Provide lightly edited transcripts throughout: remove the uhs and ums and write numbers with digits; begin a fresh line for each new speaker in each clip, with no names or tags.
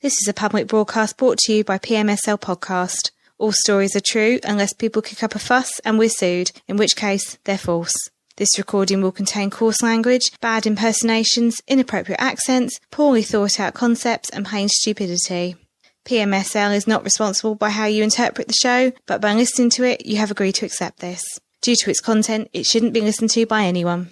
This is a public broadcast brought to you by PMSL Podcast. All stories are true unless people kick up a fuss and we're sued, in which case they're false. This recording will contain coarse language, bad impersonations, inappropriate accents, poorly thought out concepts and plain stupidity. PMSL is not responsible by how you interpret the show, but by listening to it, you have agreed to accept this. Due to its content, it shouldn't be listened to by anyone.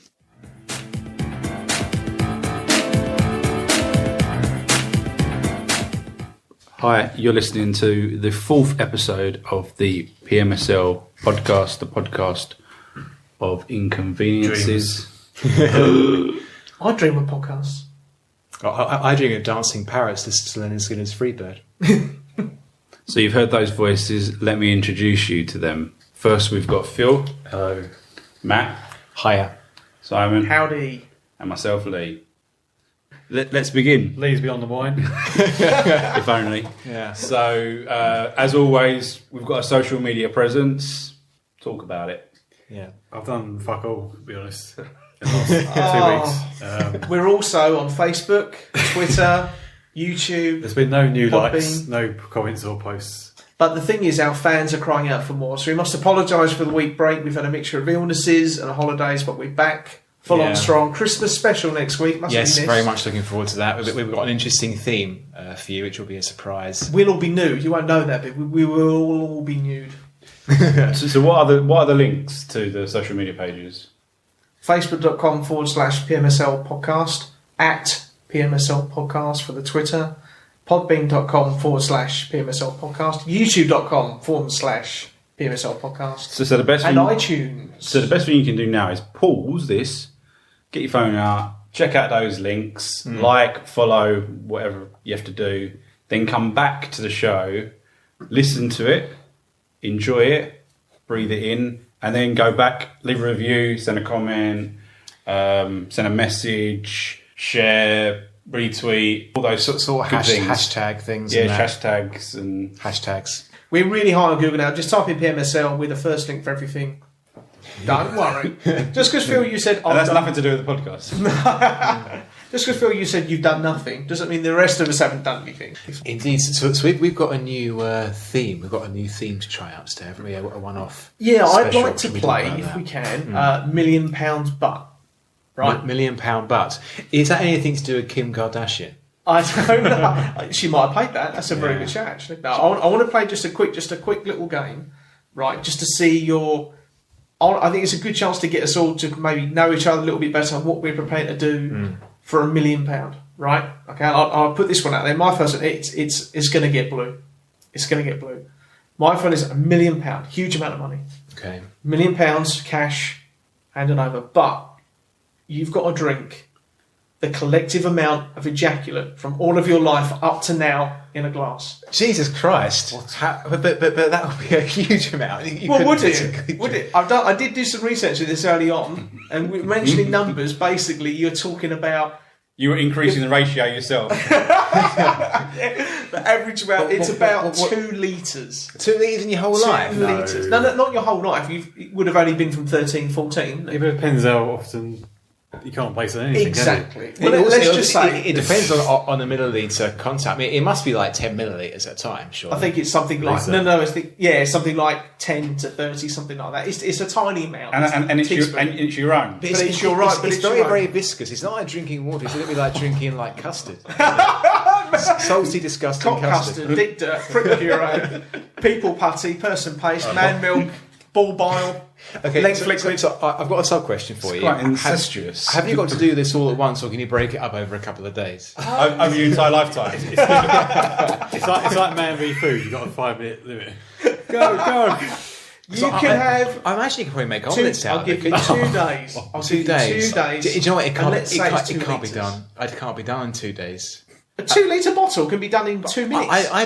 Hi, you're listening to the 4th episode of the PMSL podcast, the podcast of inconveniences.
I dream of podcasts.
I dream of dancing parrots to Leonard Skinner's Freebird.
So you've heard those voices. Let me introduce you to them. First, we've got Phil.
Hello.
Matt.
Hiya.
Simon.
Howdy.
And myself, Lee. Let's begin.
Lee's beyond the wine.
If only.
Yeah.
So, as always, we've got a social media presence. Talk about it.
Yeah.
I've done fuck all, to be honest, in the last 2 weeks.
We're also on Facebook, Twitter, YouTube.
There's been no new
Podbean.
likes, no comments or posts.
But the thing is, our fans are crying out for more. So we must apologise for the week break. We've had a mixture of illnesses and holidays, but we're back full on strong. Christmas special next week.
Yes, very much looking forward to that. We've got an interesting theme for you, which will be a surprise.
We'll all be nude. You won't know that, but we will all be nude.
So what are the links to the social media pages?
Facebook.com/PMSL podcast, at PMSL podcast for the Twitter, Podbean.com/PMSL podcast, YouTube.com/PMSL podcast,
So the best
and
thing,
iTunes.
So the best thing you can do now is pause this, get your phone out, check out those links, like, follow, whatever you have to do, then come back to the show, listen to it, enjoy it, breathe it in, and then go back, leave a review, send a comment, send a message, share, retweet, all those
Sort of
good things.
hashtag things.
Yeah,
and that.
hashtags and
Hashtags.
We're really high on Google now. Just type in PMSL with the first link for everything. Don't worry. Just because Phil, you said
and that's nothing to do with the podcast.
Just because Phil, you said you've done nothing, doesn't mean the rest of us haven't done anything.
Indeed. So we've got a new theme. We've got a new theme to try out today, haven't we? A one-off.
Yeah, I'd
special.
like to
Can we talk
play,
about
if
that?
we can, £1 million butt. Right?
£1 million butt. Is that anything to do with Kim Kardashian?
I don't know. She might have played that. That's a very good shout, actually. No, I want to play just a quick little game, right? Just to see your. I think it's a good chance to get us all to maybe know each other a little bit better on what we're prepared to do for £1 million, right? Okay, I'll put this one out there. My first one, it's going to get blue. It's going to get blue. My phone is £1 million, huge amount of money.
Okay.
£1 million cash handed over, but you've got to drink the collective amount of ejaculate from all of your life up to now in a glass.
Jesus Christ! But that would be a huge amount.
Well, would it? Would it? I did do some research of this early on, and we're mentioning numbers. Basically, you're talking about
You were increasing the ratio yourself.
the average amount. It's about 2 litres.
2 litres in your whole life?
2 litres. No, not your whole life. It would have only been from 13, 14.
It depends how often you can't place on anything,
Exactly.
can
Well, let's just say
it depends on the milliliter content. I mean, it must be like 10 millilitres at a time, sure.
I think it's something like it's something like 10 to 30, something like that. It's a tiny amount.
And it's your own.
But it's your right.
It's very viscous. It's not like drinking water. It's a little bit like drinking like custard. Salty, disgusting
Cock custard, dick dirt, prick puree, people putty, person paste, man milk, ball bile.
Okay,
length liquid.
So I've got a sub question for you.
Quite incestuous.
Have you got to do this all at once, or can you break it up over a couple of days?
Over your entire lifetime.
It's like man v food. You've got a 5-minute limit.
Go. You can have.
I imagine you can probably make omelets out
I'll
of
give
it.
you 2 days. I'll give you 2 days.
Do you know what? It can't be
litres.
done. It can't be done in 2 days.
A 2 litre bottle can be done in 2 minutes.
I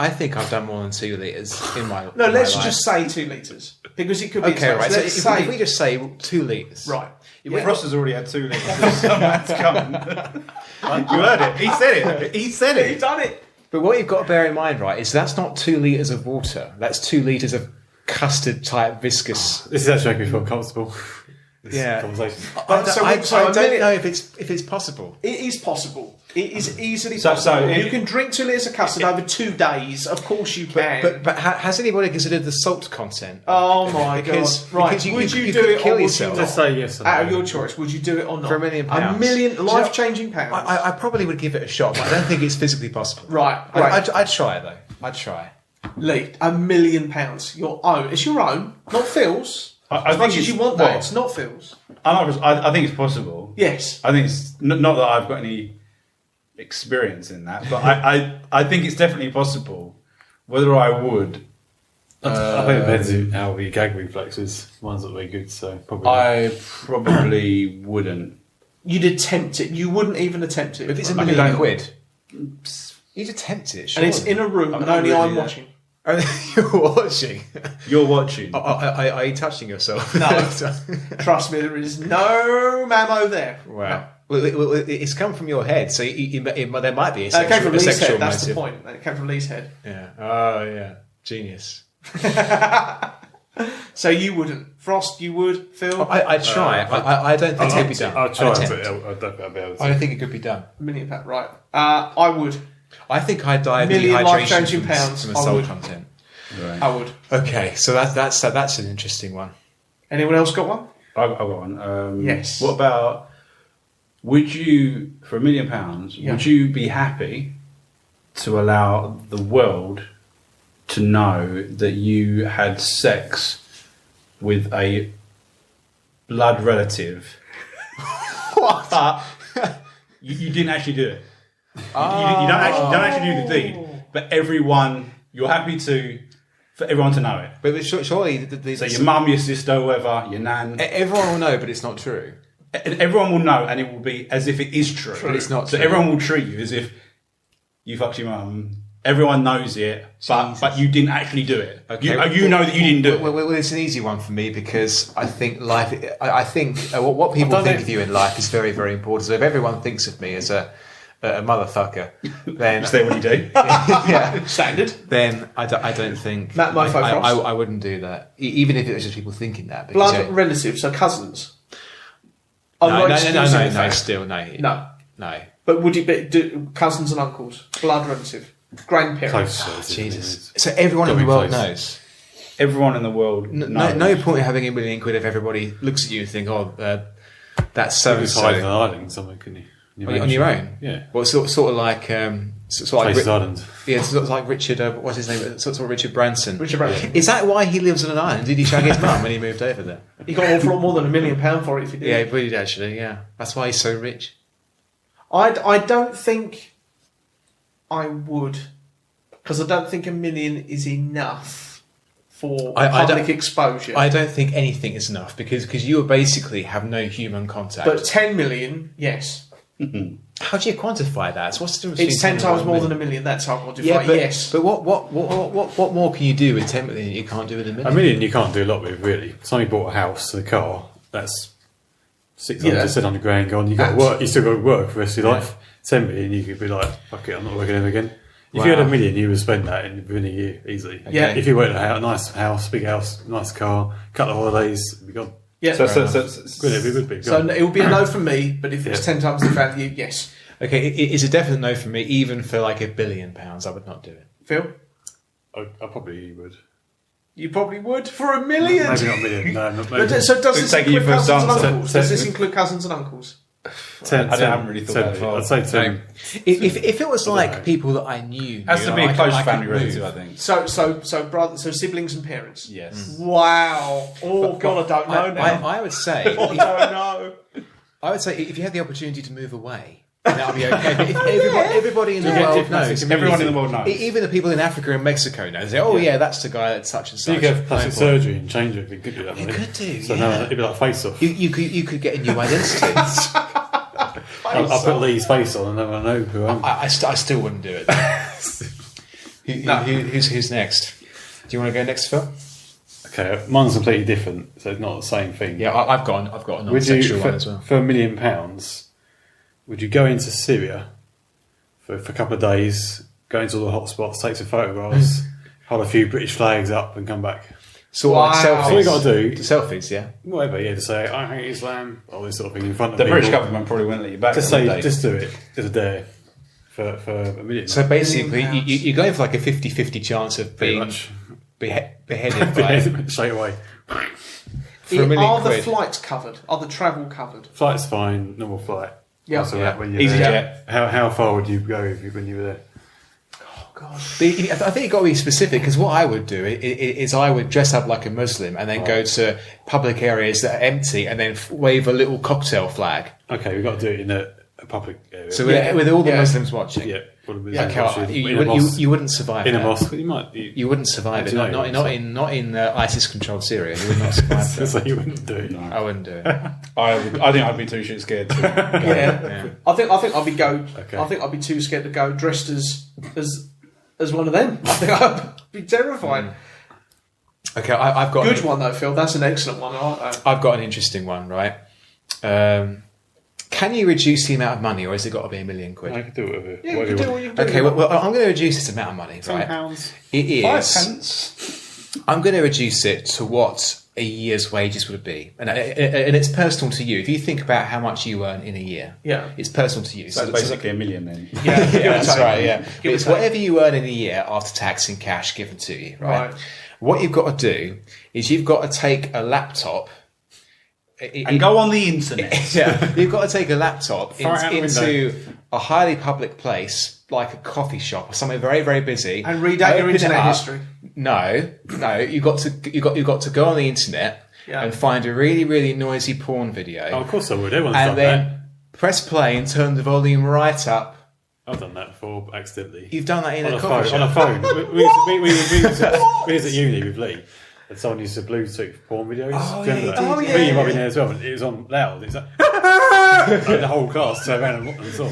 think I've done more than 2 litres in my
No,
in
let's
my
just
life.
say 2 litres because it could be.
Okay, right. So
Let's
if we just say 2 litres,
right.
Yeah. Frost has already had 2 litres. That's coming. You heard it. He said it. He said it.
He's done it.
But what you've got to bear in mind, right, is that's not 2 litres of water. That's 2 litres of custard type viscous.
This is actually making me feel comfortable. this
Yeah.
conversation.
But so
I
a
don't
million-
know if it's possible.
It is possible. It is easily
So-
possible.
so
You can drink 2 litres of custard over 2 days. Of course you can.
But has anybody considered the salt content?
oh my
Because-
god! Right?
because you
would you
could
do it
kill
or would
yourself.
you
Let's
not?
say yes. or
Out of
no.
your choice, would you do it or not?
For £1 million?
A million life-changing pounds.
I probably would give it a shot, but I don't think it's physically possible.
Right,
I-
right.
I'd try it though. I'd try.
Lee, £1 million. Your own. It's your own, not Phil's.
I
As
think
much as
it's-
you want that,
well-
it's not Phil's.
I think it's possible.
Yes.
I think it's not that I've got any experience in that, but I think it's definitely possible. Whether I would,
I think it depends on how your gag reflex is. Mine's not very good, so probably.
I probably wouldn't.
You'd attempt it. You wouldn't even attempt it.
If it's a
Like,
million
don't-
quid, you'd attempt it.
and
Surely.
it's in a room and
not
only
really
I'm
that.
watching.
You're watching.
You're watching.
Are you touching yourself?
No. Trust me, there is no mammo there.
Wow. Well, it's come from your head, so there might be a
It
sexual,
came from
a
Lee's
sexual
head. That's the
motive.
point. It came from Lee's head.
Yeah. Oh, yeah. Genius.
So you wouldn't. Frost, you would. Phil,
I'd try. I don't think it could be done.
I'll try,
I'd
but
attempt.
I don't think I'll be able to.
I don't think it could be done.
£1 million. Right. I would.
I think I'd die of
Million
dehydration
life-changing
from,
pounds,
from the
I
salt
would.
content.
Right.
I would.
Okay, so that's an interesting one.
Anyone else got one?
I've got one.
Yes.
What about? Would you, for £1 million,
Yeah.
would you be happy to allow the world to know that you had sex with a blood relative?
What?
But you didn't actually do it. You don't actually do the deed. But you're happy for everyone to know it.
But surely,
So your mum, your sister, whoever, your nan,
everyone will know, but it's not true.
everyone will know, and it will be as if it is true.
But it's not
So
true.
everyone will treat you as if you fucked your mum. Everyone knows it, but you didn't actually do it. You know that you didn't do it.
Well, it's an easy one for me because I think life. I think what people think of you in life is very, very important. So if everyone thinks of me as a motherfucker, then
Is that what you do?
yeah,
Standard.
then I don't think
Matt Mofo Frost.
I wouldn't do that, even if it was just people thinking that. Because
Blood relatives, so cousins.
no,
Exclusive in fact.
still no.
No. But would it be cousins and uncles? Blood relative. Grandparents.
Close.
Jesus. So everyone in
Gotta
the
be
world
close.
knows.
Everyone in the world knows.
No point in having £1 million if everybody looks at you and think, oh, that's so
You
and
could hide in an
so.
island somewhere, couldn't you?
On your own?
Yeah.
Well, sort of like sort of like
Places Island.
yeah, sort of like Richard. What's his name? Sort of Richard Branson.
Richard Branson.
Is that why he lives on an island? Did he shag his mum when he moved over there?
He got an awful lot more than £1 million for it if he did.
Yeah, he did actually. Yeah, that's why he's so rich.
I don't think I would, because I don't think £1 million is enough for
I
public
don't-
exposure.
I don't think anything is enough because you basically have no human contact.
but 10 million, yes.
how do you quantify that? So what's the difference
It's
between
10 times
and
more
1
than
million?
£1 million. That's how I quantify
Yeah,
it,
but,
yes.
but what more can you do with 10 million that you can't do with $1 million?
$1 million you can't do a lot with, really. Somebody bought a house and a car, that's 600,
Yeah.
700 grand gone. You got to
Abs-
work. You still got to work for the rest of your
Yeah.
life. 10 million, you could be like, fuck it, I'm not working ever again. If you had $1 million, you would spend that within a year easily.
Yeah.
If you went to a nice house, big house, nice car, couple of holidays, it'd be gone.
Yeah.
So
Good, it would be.
So
Gone.
it would be a no from me, but if it's
Yeah.
10 times the value, yes.
Okay, it's a definite no for me. Even for like £1 billion, I would not do it.
Phil?
I probably would.
You probably would for $1 million.
Maybe not $1 million. No, not
But
maybe.
so does this
Take you
include
for a
cousins and
answer.
uncles? Does this include cousins and uncles?
10,
I haven't really thought that far.
I'd say 10.
If it was like
know.
people that I knew,
has to be a close family relative, I think.
So siblings and parents.
Yes.
Wow. Oh God, I don't know now.
I would say,
I don't know.
I would say, if you had the opportunity to move away, that would be okay. But if everybody in the
get
world
different
knows,
communities.
Everyone in the world knows.
even the people in Africa and Mexico know. They say, "Oh yeah, that's the guy that's such and
So
such."
you could have plastic
No point.
surgery and change everything, could do that?
You
wouldn't
could do,
So
yeah.
no, it'd be like face off.
You could get a new identity.
I'll put Lee's face on and no one know who I am.
I still wouldn't do it. Who's next? Do you want to go next, Phil?
Okay, mine's completely different, so it's not the same thing.
Yeah, I've got a
Would you,
non-sexual
for,
one as well.
for £1 million, would you go into Syria for a couple of days, go into all the hot spots, take some photographs, hold a few British flags up and come back?
Sort of like
Wow.
selfies.
That's all you got to do.
Selfies, yeah.
Whatever, yeah, to say I hate Islam, all this sort of thing in front of
The
people.
British government probably wouldn't let you back.
Just
would
say,
they?
just do it as a dare for a million.
So basically, you're going for like a 50-50 chance of
Pretty
being
much.
beheaded by
straight away.
for $1 million
Are the
quid.
flights covered? Are the travel covered?
Flight's fine, normal flight.
Yeah.
Also,
Yeah.
when you're
Easy
there.
jet.
How far would you go when you were there?
But I think you've got to be specific, because what I would do is I would dress up like a Muslim and then go to public areas that are empty and then wave a little cocktail flag.
Okay, we've got to do it in a public area.
So with all the
Yeah.
Muslims watching.
yeah, probably
Okay, you
in a mosque.
you wouldn't survive
In a
that.
mosque, you might.
You wouldn't survive it.
No,
Not in ISIS-controlled Syria. You would not survive that.
so you wouldn't do it.
I wouldn't do it.
I think I'd be too shit scared to.
Yeah. I think I'd be
Okay.
I think I'd be too scared to go dressed as one of them. I think I'd be terrified.
Okay, I've got
Good one though, Phil. That's an excellent one. I like that.
I've got an interesting one, right? Can you reduce the amount of money, or has it got to be $1 million?
I could do whatever.
Yeah, you
whatever
can do
you
what
want.
you can do.
Okay, well, I'm going to reduce this amount of money, right?
£10.
It is.
5 pence.
I'm going to reduce it to what a year's wages would be, and it's personal to you. If you think about how much you earn in a year,
Yeah.
it's personal to you.
So that's basically $1 million then.
Yeah,
That's right. Yeah,
Give or
it's
take.
whatever you earn in a year after tax and cash given to you. Right.
Right.
What you've got to do is you've got to take a laptop.
And go on the internet.
Yeah, you've got to take a laptop
Throw it out the
into a highly public place, like a coffee shop or somewhere very, very busy,
And read out your
open it
internet
up.
history.
No, you got to go on the internet
Yeah.
and find a really, really noisy porn video,
Oh, of course I would. Everyone's
and
done
then
that.
press play and turn the volume right up.
I've done that before, accidentally.
You've done that in
on
a
a
coffee
phone.
shop.
On a phone. We was at uni with Lee, and someone used to Bluetooth porn videos.
Oh,
Do you remember
yeah,
that?
oh,
Lee,
yeah,
you might be
yeah.
there as well. It was on loud. It's like, like the whole cast turned around and saw.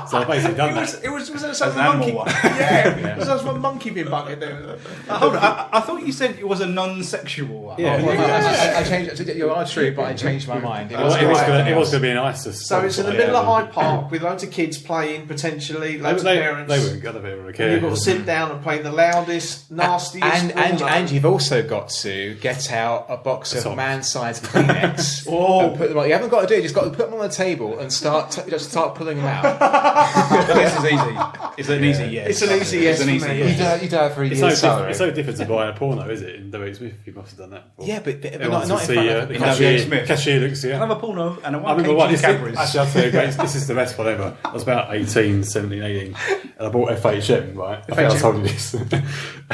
So I've basically done that.
It was that some
an animal
monkey?
one.
Yeah, was that some monkey being bucket there?
Hold on, I thought you said it was a non-sexual one.
Yeah.
Well, I changed it. You are true, but I changed my mind. It
It was
right.
going to be an ISIS.
So it's in the middle of Hyde Park with loads of kids playing, potentially loads of parents.
They wouldn't get a
And
care.
you've got to sit down and play the loudest, nastiest.
And you've also got to get out a box of
Socks.
man-sized Kleenex
Oh.
and put them on. You haven't got to do it. You just got to put them on the table and just start pulling them out.
This is easy. It's an easy yes.
It's an easy yes
It's an
for
easy
me.
yes.
You do it for a
It's
year's
so,
salary.
it's so different to buying a porno, is it? In W.H. Smith, you must have done that before.
Yeah, but
Everyone
not
wants
in
to
front
see
of the
in
cashier.
W.H. Smith.
Cashier looks, yeah.
Another porno and a
I remember
1
one.
kg Cadbury's.
Actually, I'll tell you, this is the best one ever. I was about 18, 17, 18, and I bought FHM, right? I think I told you this.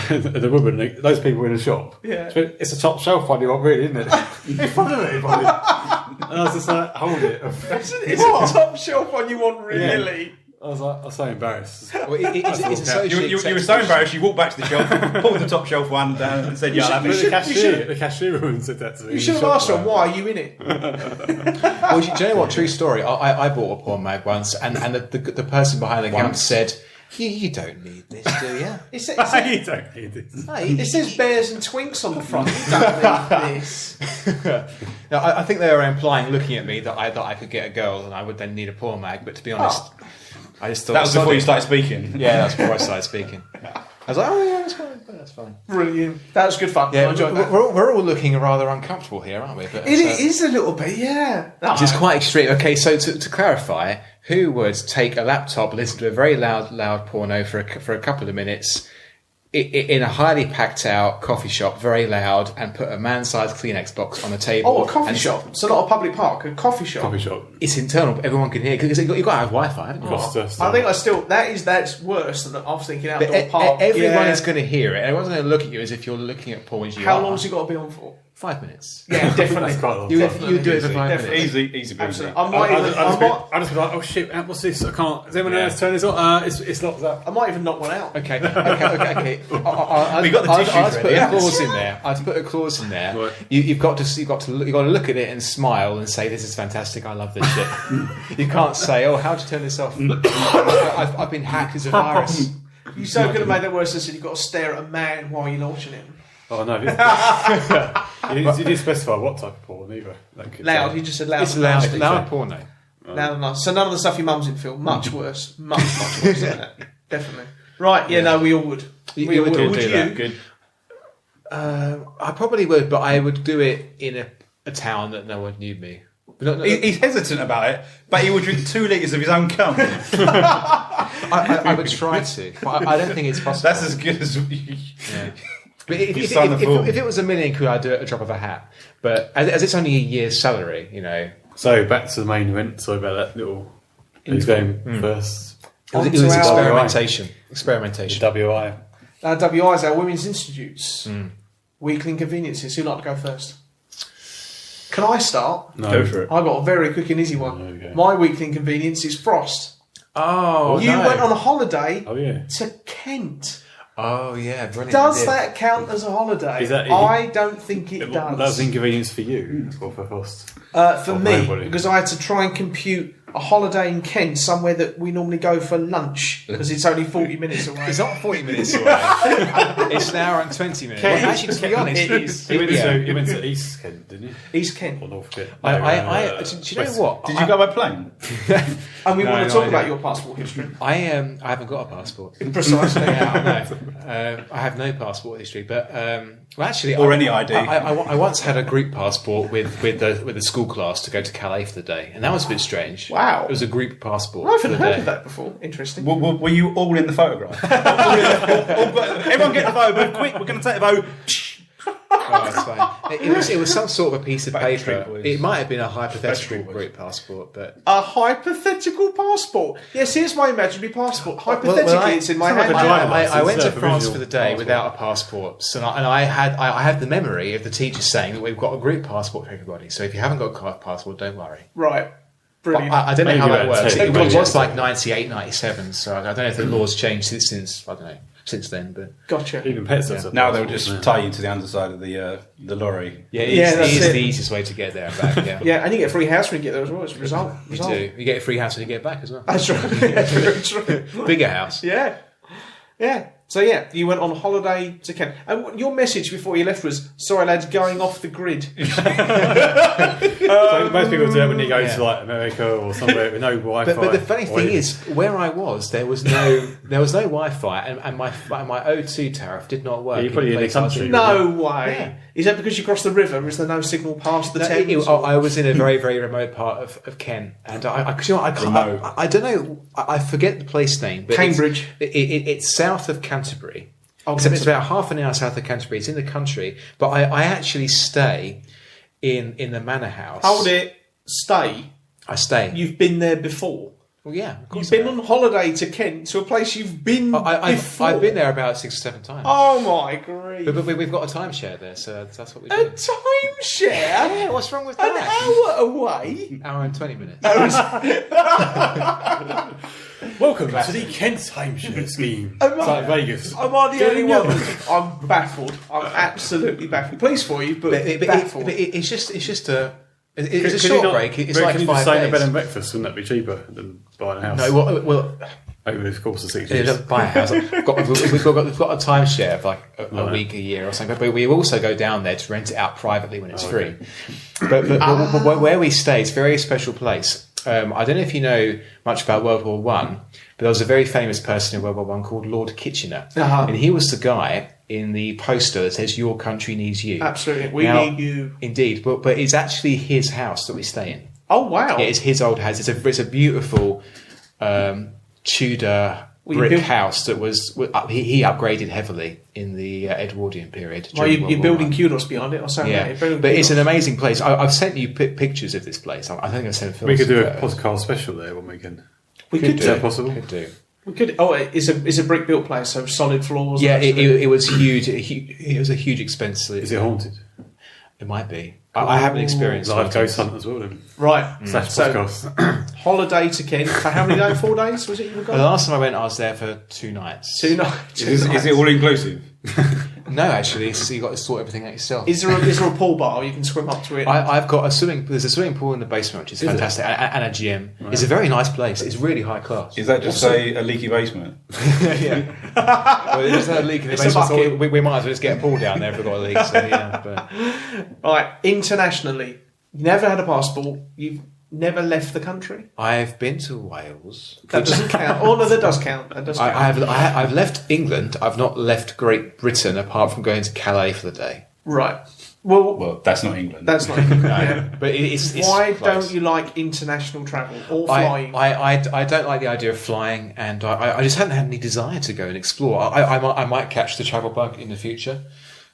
And the woman, those people in the shop,
Yeah.
she went, it's a top shelf one you want, really, isn't it? In front of everybody. And I was just like, hold it.
It's a top shelf one you want, really.
I was so embarrassed.
Well, it's
You were so embarrassed, you walked back to the shelf, pulled the top shelf one down and said, yeah, I'll have
But
it.
the cashier woman said that to me.
You should have asked her, why are you in it?
Well, do you know what? True story. I bought a porn mag once, and the person behind the counter said, "You don't need this, do you?"
It says,
You don't need this.
it says bears and twinks on the front. You don't need this.
Now, I think they were implying, looking at me, that I could get a girl and I would then need a porn mag. But to be honest, I just thought
That was before you started speaking.
Yeah, that's before I started speaking. I was like, oh yeah, that's fine. That's fine.
Brilliant. That was good fun. I
Yeah,
enjoyed that.
we're all looking rather uncomfortable here, aren't we? But
It is a little bit, yeah.
Which is quite extreme. Okay, so to clarify, who would take a laptop, listen to a very loud porno for a couple of minutes in a highly packed out coffee shop, very loud, and put a man-sized Kleenex box on a table?
Oh, a coffee
and
shop. So not a public park, a coffee shop.
Coffee shop.
It's internal, but everyone can hear because you've got to have Wi-Fi, haven't you?
Cost us.
I think that's worse than I was thinking
But
outdoor park.
everyone
Yeah.
is going to hear it. Everyone's going to look at you as if you're looking at porn. As you
How
are.
long's it got to be on for?
5 minutes.
Yeah, definitely.
That's quite a long
You
time.
do it for 5
Definitely.
minutes.
Easy breezy.
Absolutely.
I just be like, oh shit, what's this? I can't. Does anyone else turn this on? It's locked up.
I might even knock one out.
Okay.
We got the tissues
I'd put
ready.
a clause in there. I'd put a clause in there.
Right.
You've got to look at it and smile and say, "This is fantastic. I love this shit." You can't say, "Oh, how'd you turn this off?" I've been hacked as a virus.
You so could have made that worse. Said you've got to stare at a man while you're launching it.
Oh no! You didn't specify what type of porn either. That could
Loud. You just said loud.
It's
and
loud,
nasty.
loud porno.
Loud and nasty. So none of the stuff your mum's in, Phil. Much worse. Much worse than that. Definitely. Right. Yeah. No, we all would.
You
We all
would
would.
do
Would
that.
you?
Good.
I probably would, but I would do it in a town that no one knew me. But not,
He's hesitant about it, but he will drink 2 litres of his own cum.
I would try to, but I don't think it's possible.
That's as good as...
Yeah. But
You sign the form.
if it was $1 million, could I do it at a drop of a hat? But as it's only a year's salary,
So back to the main event. Sorry about that little game first.
it was
Onto our-
experimentation.
WI.
WI is our Women's Institutes. Weekly inconveniences. Who'd like to go first? Can I start?
No.
Go for it.
I've got a very quick and easy one.
Okay.
My weekly inconvenience is Frost.
Oh,
You went on a holiday
Oh yeah.
to Kent.
Oh yeah, brilliant.
Does
idea.
that count as a holiday?
Is that-
I don't think it does.
That was inconvenience for you or for Frost?
For
Or
me,
nobody.
because I had to try and compute a holiday in Kent, somewhere that we normally go for lunch, because it's only 40 minutes away.
It's not 40 minutes away. It's an hour and 20 minutes. Well, actually, to be honest,
It is.
You went to East Kent, didn't you?
East Kent.
Or North Kent?
do you know what?
Did you go by plane?
And we
No,
want to
no,
talk
I
about
didn't.
your passport history.
I haven't got a passport.
Precisely.
Yeah, I know. I have no passport history, but well, actually,
Or
I-
any ID.
I once had a group passport with the school class to go to Calais for the day, and that was a bit strange.
Wow.
It was a group passport.
I
for
haven't
the
heard
day.
of that before. Interesting.
Were you all in the photograph? Everyone get the photo, but quick, we're going to take the photo.
Oh, it's fine. It was some sort of a piece of
Back to
paper.
Street Boys.
It might have been a hypothetical
Street Boys.
group passport, but
A hypothetical passport. Yes, here's my imaginary passport. Hypothetically,
well,
it's in my
it's like
hand.
a driver
I
license,
went to
for
France
visual
for the day
passport.
without a passport, so I had the memory of the teacher saying that we've got a group passport for everybody. So if you haven't got a passport, don't worry.
Right. Brilliant.
I don't know
Maybe
how that
about
works.
10,
It
maybe
was
about
like 98, 97, so I don't know if the laws changed since I don't know since then. But
Gotcha.
Even pets have
Now they'll
passports,
just
yeah.
tie you to the underside of the lorry.
yeah,
Yeah,
it
that's
is
it.
the easiest way to get there and back. Yeah,
Yeah, and you get a free house when you get there as well. It's a result.
you do. You get a free house when you get back as well.
That's right. That's very true.
Bigger house.
Yeah. Yeah. So yeah, you went on holiday to Kent. And your message before you left was, sorry lads, going off the grid.
So most people do that when you go
Yeah.
to like America or somewhere with no Wi-Fi.
But the funny
or
thing
anything.
is, where I was, there was no Wi-Fi, and my O2 tariff did not work.
Yeah, you're probably in the
places I was
country.
No way.
Yeah.
Is that because you crossed the river? Is there no signal past the
No,
Thames?
I was in a very, very remote part of Kent, and I don't know. I forget the place name, but
Cambridge.
It's south of Canterbury.
Oh,
It's about half an hour south of Canterbury. It's in the country, but I actually stay in the manor house.
Hold it. Stay.
I stay.
You've been there before.
Well, yeah, of course
You've been
I have.
on holiday to Kent, to a place you've been before.
I've been there about 6 or 7 times.
Oh my grief.
But we've got a timeshare there, so that's what we
A
do.
timeshare?
Yeah, what's wrong with
An
that?
hour away?
Hour and 20 minutes.
Welcome to the Kent timeshare scheme.
Am
It's
I-
like Vegas.
Am I the only
Yeah.
one? I'm baffled. I'm absolutely baffled. Pleased for you, but baffled.
It's just a
Can
short
you not-
break. It's
can
like
you
5
just stay in a
days.
bed and breakfast? Wouldn't that be cheaper than buying a house?
No, well,
over the course of 6
yeah,
years.
don't buy a house. We've got a timeshare of like a
Right.
week, a year or something. But we also go down there to rent it out privately when it's free. But where we stay, it's a very special place. I don't know if you know much about World War One, but there was a very famous person in World War One called Lord Kitchener,
Uh-huh.
and he was the guy in the poster that says "Your country needs you."
Absolutely. We
Now,
need you.
Indeed, but it's actually his house that we stay in.
Oh, wow.
Yeah, it's his old house. It's a beautiful Tudor
Well, you
brick
built-
house that he upgraded heavily in the Edwardian period.
Well,
during
you're
World War
building
One.
kudos behind it or something.
Yeah,
You're building
but it's an
kudos.
amazing place. I've sent you pictures of this place. I think I sent
We could do a
photos.
podcast special there one weekend.
We could
Is
do.
that possible?
Could do.
We could. Oh, it's a brick built place, so solid floors.
Yeah,
and
it was huge. It was a huge expense.
Is it haunted?
It might be. I haven't experienced
Live
it.
ghost hunt as well then.
right.
Slash
So-
podcast.
Holiday to Kent for how many days? 4 days? Was it you were
The
gone?
last time I went, I was there for 2 nights.
2 nights.
Is it all inclusive?
No, actually, you got to sort everything out yourself.
Is there a pool bar you can swim up to it?
I've got there's a swimming pool in the basement, which is fantastic, and a gym. It's a very nice place. It's really high class.
Is that just a leaky basement?
Yeah. Well, there's no leak in the
It's a
basement, so
bucket.
we might as well just get a pool down there if we've got a leak. So, yeah, but
Right, internationally, you never had a passport. You've never left the country?
I've been to Wales.
That doesn't count. Oh no, that does count. That does count.
I've left England. I've not left Great Britain apart from going to Calais for the day.
Right. Well,
Well, that's not England.
that's not. Yeah.
But it's
Why
close.
don't you like international travel or flying?
I don't like the idea of flying, and I just haven't had any desire to go and explore. I might catch the travel bug in the future.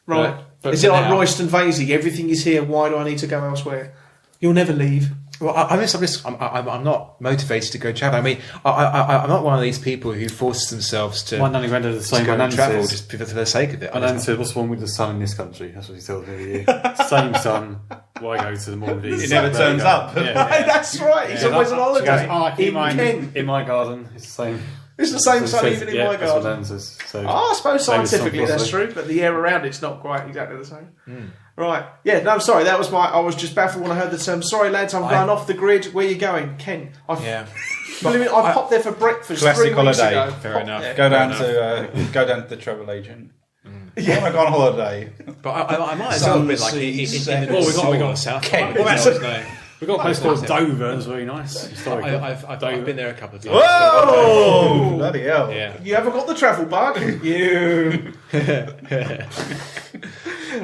right.
but
Is
for
it like
now-
Royston Vasey? Everything is here. Why do I need to go elsewhere? You'll never leave.
Well, I'm not motivated to go travel. I mean, I'm not one of these people who forces themselves to,
My nanny granddad is the
to
same.
go
My
and
nan
travel
says,
just for the sake of it.
my nan said, "What's wrong with the sun in this country?" That's what he tells me every year. Same sun. Why go to the Maldives?
It never turns up.
Yeah.
That's right. He's
Yeah.
always on
She goes,
holiday.
"Oh, I keep
in
mine
Kent.
in my garden. It's the same."
It's the same
That's
sun
what it
even
says.
in
Yeah,
my
that's what
garden.
Nan says. So
Oh, I suppose
maybe it's not
scientifically that's
possible.
true, but the air around it's not quite exactly the same. Right. Yeah, no, I'm sorry. That was I was just baffled when I heard the term. Sorry, lads, I'm going off the grid. Where are you going? Kent.
Yeah.
Believe it, I popped there for breakfast
Classic
3 weeks
holiday.
ago.
Fair
Popped
enough.
there.
Go down to the travel agent. Yeah, I want to go on holiday.
But I might as well have been like in the
Well, we got- we got-
or south.
Kent.
We've got a place called Dover. It's very nice. Historical.
I've been there a couple of times.
Whoa! Bloody hell.
Yeah.
You haven't got the travel bug. You.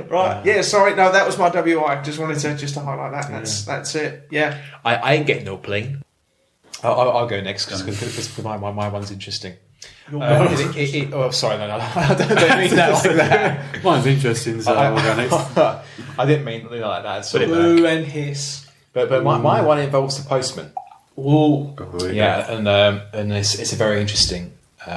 Right. Yeah. Sorry. No, that was my WI. Just wanted to highlight that. That's it. Yeah.
I ain't getting no plane. I'll go next because my one's interesting. Oh, sorry, no, I don't mean that like that.
Mine's interesting, so I'll go next.
I didn't mean it like that. So,
Blue and hiss.
but my one involves the postman.
Ooh.
Yeah, and it's a very interesting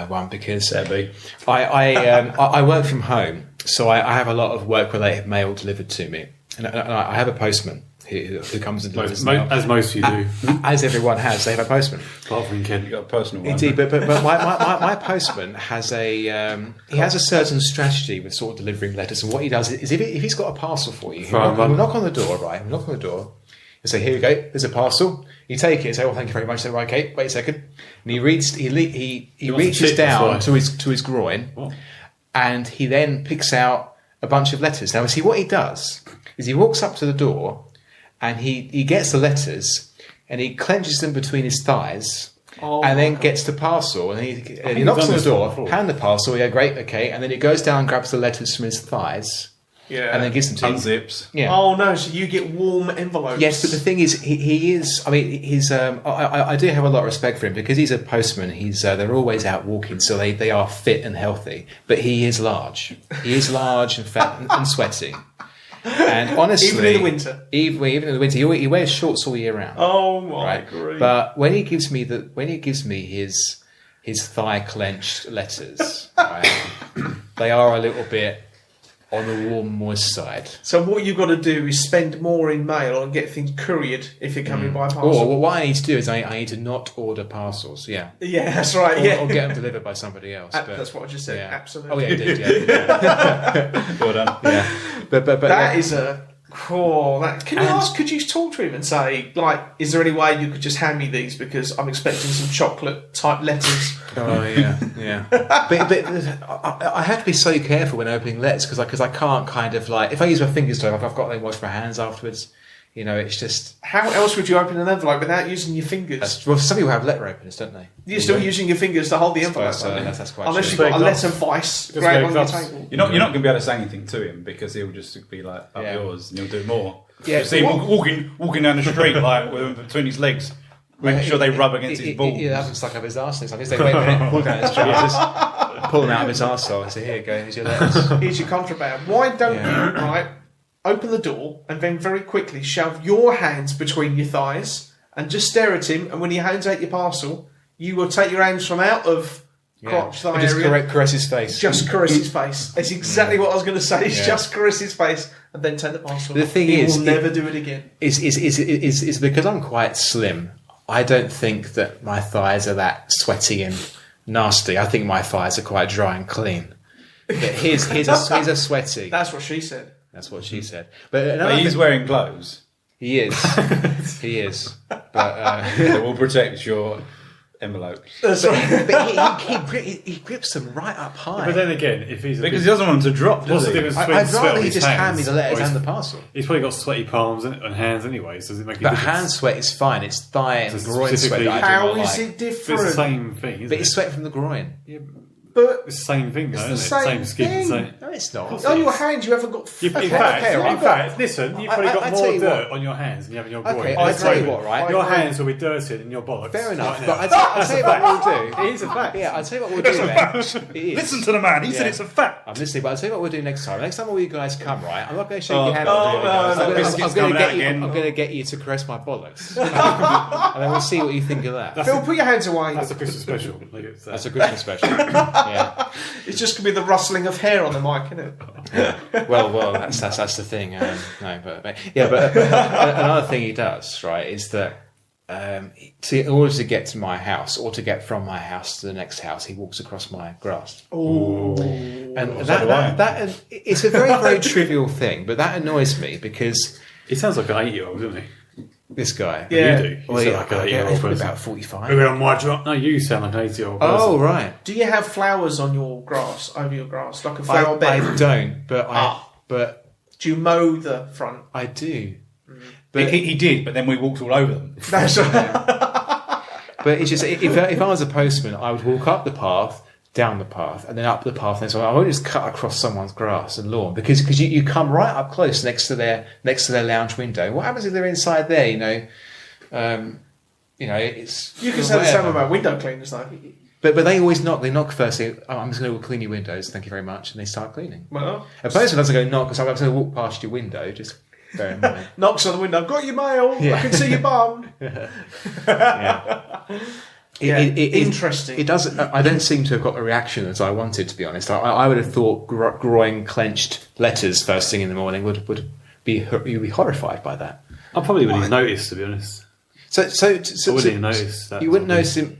one because
Debbie.
I work from home, so I have a lot of work-related mail delivered to me, and I have a postman who comes and delivers mail.
As most of you do,
As everyone has, they have a postman.
apart from Ken.
You got a personal one.
Indeed, but my postman has he has a certain strategy with sort of delivering letters, and what he does is if he's got a parcel for you, he'll knock on the door, right? He'll knock on the door. He'll say, "Here we go. There's a parcel." You take it and say, "Well, thank you very much." Say, "Right, okay, wait a second." And he reaches
shit,
down
that's
to his groin,
What?
and he then picks out a bunch of letters. Now, see what he does is he walks up to the door, and he gets the letters, and he clenches them between his thighs.
Oh
And
my
then
God.
gets the parcel, and he
you've
knocks
done
on the
this
door,
before.
hand the parcel, yeah, great, okay, and then he goes down and grabs the letters from his thighs,
Yeah.
and then gives them to you.
Unzips.
Yeah.
Oh no! So you get warm envelopes.
Yes, but the thing is, he is. I mean, he's. I do have a lot of respect for him because he's a postman. He's. They're always out walking, so they are fit and healthy. But he is large. He is large and fat and sweaty. And honestly,
Even in the winter?
even in the winter, he wears shorts all year round.
Oh my
Right,
grief.
but when he gives me his thigh clenched letters, right, they are a little bit on the warm, moist side.
So what you've got to do is spend more in mail and get things couriered if you're coming by parcel.
Or what I need to do is I need to not order parcels. Yeah.
Yeah, that's right.
Or,
Yeah,
or get them delivered by somebody else. But,
that's what I just said.
yeah.
Absolutely.
Oh yeah, you did. Yeah.
Well done.
yeah. But
That is a cool. Can you ask? Could you talk to him and say, like, is there any way you could just hand me these because I'm expecting some chocolate type letters?
Oh yeah. but I have to be so careful when opening letters because I can't kind of like if I use my fingers to I've got to wash my hands afterwards. You know, it's just.
How else would you open an envelope without using your fingers?
Well, some people have letter openers, don't they?
You're still using your fingers to hold the envelope,
so
aren't you?
that's quite
Unless
true.
you've got a
Gloves.
letter vice
Just
grab
wear
on your
gloves.
table.
You're not going to be able to say anything to him because he'll just be like up
Yeah.
yours and he'll do more.
Yeah,
You see him walking down the street like with them between his legs, making sure they rub against his balls.
Yeah, that happens stuck up his arse. I just say, wait a minute, pull down his trousers, pull them out of his arsehole and say, here you go, here's your letters.
Here's your contraband. Why don't
Yeah.
you, right, open the door and then very quickly shove your hands between your thighs and just stare at him, and when he hands out your parcel, you will take your hands from out of crotch thigh
And just
area,
caress his face.
just caress his face. That's exactly what I was going to say. Is
Yeah.
just caress his face and then take the parcel.
The thing
he
is,
will never do it again.
is because I'm quite slim. I don't think that my thighs are that sweaty and nasty. I think my thighs are quite dry and clean. But he's a sweaty.
That's what she said.
That's what she said. But another
But he's
thing-
wearing gloves
he is. He is. But
that will protect your envelopes.
That's right.
But he grips them right up high.
But then again, if he's
Because he doesn't want them to drop,
what's
does
the
he?
difference between
I'd
sweat
rather
on
he
his
just hand me
hands
the letters
or
and
his-
the parcel.
He's probably got sweaty palms and hands anyway, so does it make a
But
difference?
hand sweat is fine. It's thigh and
So
groin sweat
specifically-
that I do
How
not
is
like.
it
But it's the
different?
same thing, isn't
But it's
it?
sweat from the groin.
But
It's the same thing, though,
the
isn't it?
same
skin.
thing.
Same.
No, it's not.
on your hands, you haven't got.
In
Okay,
fact,
okay, right.
in fact, listen, you've probably
I
got
tell
more
you
dirt
what.
on your hands than you have on your groin.
Okay,
At
I
the
tell you
moment.
what, right?
Your hands will be dirtier than your bollocks.
Fair enough.
right
But
now.
I'll tell you what we'll do.
It is a fact.
Yeah, I'll tell you what we'll do then. It is.
Listen to the man. He said
Yeah.
it's a fact.
I'm listening, but I'll tell you what we'll do next time. Next time all you guys come, right? I'm not going to shake
Oh,
your hand.
no,
I'm
no,
going
biscuits coming out again.
to get you to caress my bollocks, and then we'll see what you think of that.
Phil, put your hands away.
That's a Christmas special.
That's a Christmas special. Yeah.
It's just gonna be the rustling of hair on the mic, isn't it?
Well, that's the thing. No, but another thing he does, right, is that in order to get to my house or to get from my house to the next house, he walks across my grass. And that it's a very, very trivial thing, but that annoys me because
He sounds like an 8-year-old, doesn't he?
this guy,
Yeah.
You do. You
well,
sound
yeah,
like an
yeah,
8-year-old
he's probably
person.
about 45.
Maybe on my drop. No, you sound like an 8-year-old person.
Oh, right.
Do you have flowers on your grass, over your grass, like a flower bed?
I don't, but
Do you mow the front?
I do. But
He did, but then we walked all over them.
That's right.
But it's just if I was a postman, I would walk up the path, down the path, and then up the path. And so I won't just cut across someone's grass and lawn because you come right up close next to their lounge window. What happens if they're inside there? It's
You can say the same
whatever.
about window cleaners, though.
But they always knock. They knock first. Say, oh, I'm just going to clean your windows. Thank you very much, and they start cleaning.
Well,
A postman doesn't go knock because I'm going to walk past your window. Just bear in mind.
knocks on the window. Got your mail.
Yeah.
I can see your bum.
Yeah.
Yeah, interesting.
It doesn't. I don't seem to have got the reaction as I wanted. To be honest, I would have thought groin clenched letters first thing in the morning would be you'd be horrified by that.
I probably wouldn't even notice, to be honest.
So
I wouldn't even notice that.
You wouldn't
sort of
notice
thing.
him,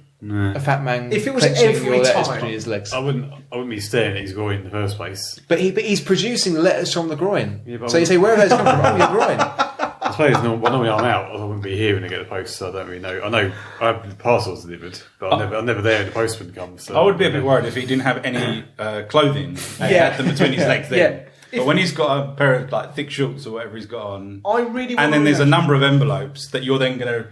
No.
a fat man,
If it was
clenching
every
your letters
time-
between his legs.
I wouldn't be staring at his groin in the first place.
But he's producing the letters from the groin.
Yeah, but
So you say, where have those come from? Oh, your groin.
I suppose normally I'm out. I wouldn't be here when I get the post, so I don't really know. I know I have parcels delivered, but I'm never there when the postman comes. So
I would be a bit worried if he didn't have any clothing and he had them between his legs then.
Yeah.
But when he's got a pair of like thick shorts or whatever he's got on,
I really
and then
want
there's
to
a number of envelopes that you're then going to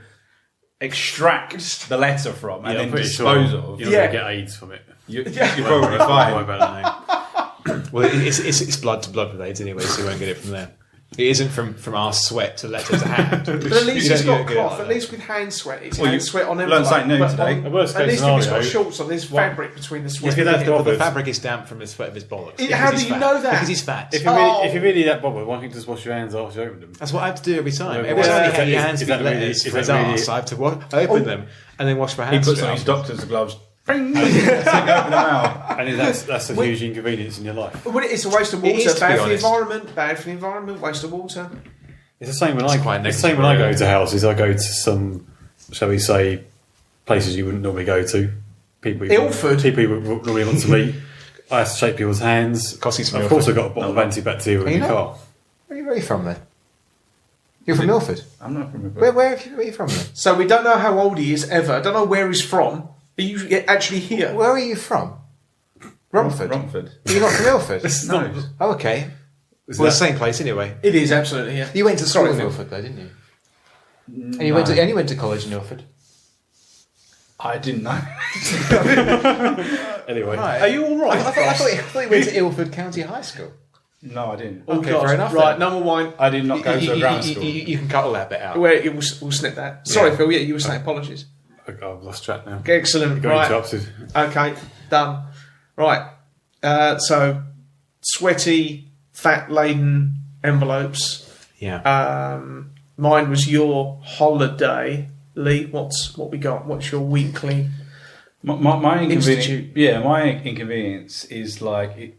extract the letter from and
I'm
then
pretty
dispose
sure
of.
you're
Yeah.
going to get AIDS from it.
You're probably
Don't worry
fine.
about that.
Well, it's blood to blood with AIDS anyway, so you won't get it from there. It isn't from our sweat to letter to hand.
But at least
You
it's
don't
got
get it like
cloth. At
that.
least with hand sweat, it's
Well,
hand
you
sweat on
learned
envelope.
something new
But
today.
on-
The worst
At
case
least if it's got
scenario-
shorts on, there's fabric between the sweat.
If you're that
But the
bothered,
fabric is damp from the sweat of his bollocks.
Yeah,
Because
how
he's
do you
fat.
know that?
Because he's fat.
if you're really that bothered, why don't you just wash your hands after you open them?
That's what I have to do every time.
Yeah,
Every
well,
time he
is
hands me
that really-
letters
is
for his
that really-
arse, I have to open them and then wash my
He
hands.
puts on his doctor's gloves. Bing! Open them out.
And that's a huge inconvenience in your life.
Well, it's a waste of
It
water.
is, to be
Bad for the
honest.
environment. Bad for the environment. Waste of water.
It's the same when
It's quite
it's the same when I
negative,
go to houses. I go to some, shall we say, places you wouldn't normally go to. People
Ilford?
People you would normally want to meet. I have to shake people's hands.
Cossey's from
Of course, I've
Ilford.
got a bottle of antibacterial
Are
in
you
the
not?
car.
Where are you from then? You're from Ilford.
I'm not from
Where are you from then?
So we don't know how old he is ever. I don't know where he's from. Are you actually here?
Where are you from? Romford.
Romford.
You're not from Ilford?
No.
Oh, okay.
Is
Well, the
that-
same place anyway.
It is absolutely here.
You went to school
Sorry,
in
Phil.
Ilford, though, didn't you? And you went to college in Ilford.
I didn't know.
Anyway,
Are you all right?
I thought you went to Ilford County High School.
No, I didn't.
Oh,
Okay,
God.
fair enough
Right,
then.
number one.
I did not go to a grammar school.
You can cut all that bit out.
We'll snip that. Sorry, Phil. Yeah, you were saying apologies.
I've lost track now.
Excellent.
Got
Right.
interrupted.
Okay, done. Right. So, sweaty, fat-laden envelopes.
Yeah.
Mine was your holiday. Lee, what we got? What's your weekly?
My
Institute.
inconvenience, yeah, my inconvenience is like I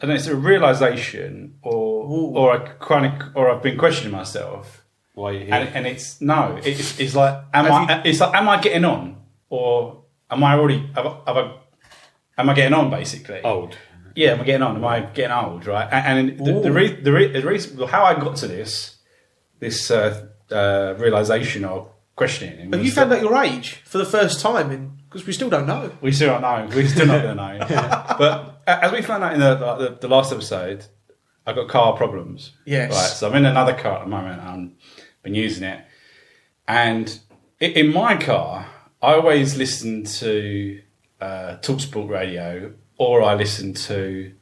don't know, it's a realization or I've been questioning myself,
Why are you here?
and it's like am I getting on or am I already am I getting on basically?
Old.
Yeah, am I getting on? Am I getting old? Right, and the reason how I got to this realization or questioning.
Have you found out your age for the first time in Because we still don't know.
We still don't know. We're still not going to know. But as we found out in the last episode, I've got car problems.
Yes.
Right. So I'm in another car at the moment. I've been using it. And in my car, I always listen to TalkSport radio, or I listen to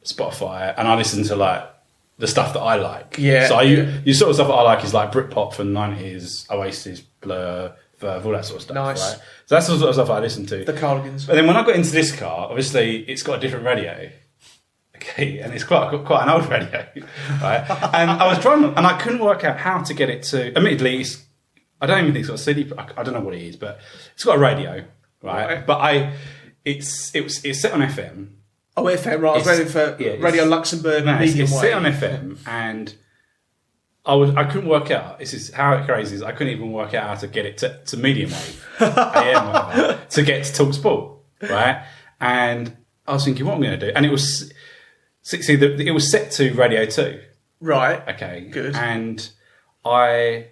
Spotify, and I listen to like the stuff that I like.
Yeah.
So you sort of stuff that I like is like Britpop from the 90s, Oasis, Blur, Verve, all that sort of stuff.
Nice.
Right? So that's the sort of stuff I listen to.
The Cardigans.
But then when I got into this car, obviously it's got a different radio. Okay, and it's quite an old radio, right? And I was trying, and I couldn't work out how to get it to. Admittedly, I don't even think it's got a CD. I don't know what it is, but it's got a radio, right? But it's set on FM.
Oh, FM, right. I was waiting for Radio Luxembourg medium
it's
wave.
set on FM, and I couldn't work out. This is how crazy it is. I couldn't even work out how to get it to medium wave, AM, whatever, to get to TalkSport, right? And I was thinking, what am I going to do? And it was set to Radio 2.
Right.
Okay.
Good.
And
Wogan,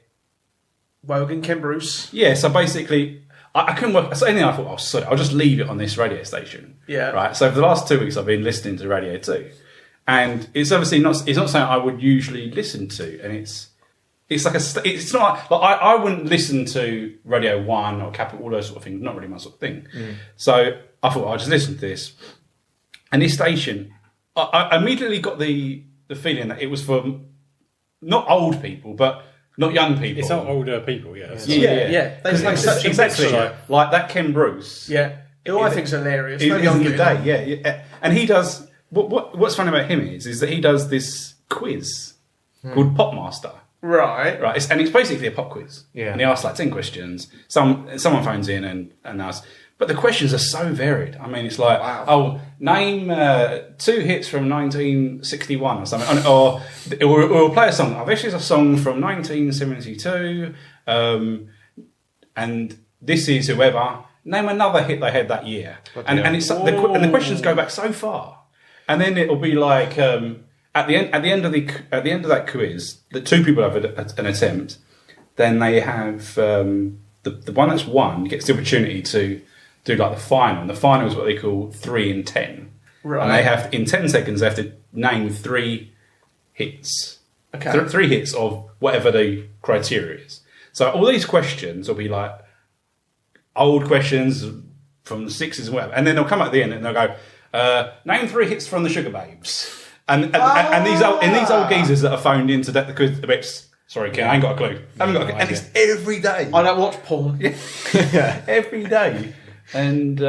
Ken Bruce.
yeah, so basically, I couldn't work. So anything, I thought, oh, sorry, I'll just leave it on this radio station.
Yeah.
Right. So for the last 2 weeks, I've been listening to Radio 2. And it's obviously not something I would usually listen to. And it's not like I wouldn't listen to Radio 1 or Capital, all those sort of things. Not really my sort of thing. So I thought, I'll just listen to this. And this station, I immediately got the feeling that it was for not old people, but not young people.
It's not older people, yeah.
Yeah.
They make such a
Exactly.
mixture.
Like that Ken Bruce.
Yeah. Who I think's hilarious.
He's
Maybe I'll
in
give
the
it
day, yeah. And he does. What's funny about him is that he does this quiz called Popmaster.
Right.
Right, and it's basically a pop quiz.
Yeah.
And he asks like 10 questions. Someone phones in and asks. But the questions are so varied. I mean, it's like, name 2 hits from 1961 or something. Or we'll play a song. Oh, this is a song from 1972. And this is whoever. Name another hit they had that year. And the questions go back so far. And then it'll be like... At the end of that quiz, the 2 people have an attempt. Then they have the one that's won gets the opportunity to do like the final. And the final is what they call 3 in 10.
Right.
And they have in 10 seconds they have to name 3 hits.
Okay.
3 hits of whatever the criteria is. So all these questions will be like old questions from the 60s and whatever. And then they'll come at the end and they'll go, name 3 hits from the Sugar Babes. And these old geezers that are phoned in to the quiz, sorry, Ken, I ain't got a clue. I haven't got a clue. And it's every day.
I don't watch porn.
Yeah, every day. And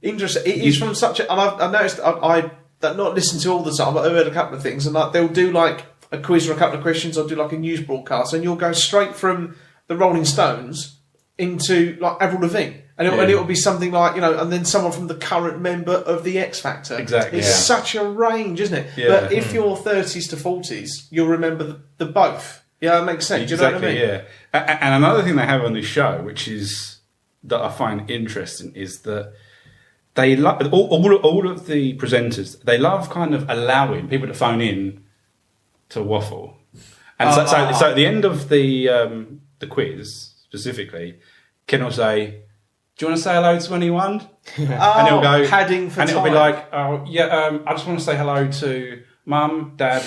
Interesting. It is from such a... And I've noticed I not listened to all the time, but I've heard a couple of things. And like they'll do like a quiz or a couple of questions, or do like a news broadcast, and you'll go straight from the Rolling Stones into like Avril Lavigne. And it'll be something like, and then someone from the current member of the X Factor.
Exactly.
It's such a range, isn't it?
Yeah.
But if you're 30s to 40s, you'll remember the both. Yeah, it makes sense.
Exactly,
Do you know what I mean?
yeah. And another thing they have on this show, which is that I find interesting, is that they love all of the presenters. They love kind of allowing people to phone in to waffle. And so at the end of the quiz specifically, Ken will say, "Do you want to say hello to anyone?" And he'll go,
padding for
and
time.
it'll be like, "Oh yeah, I just want to say hello to Mum, Dad,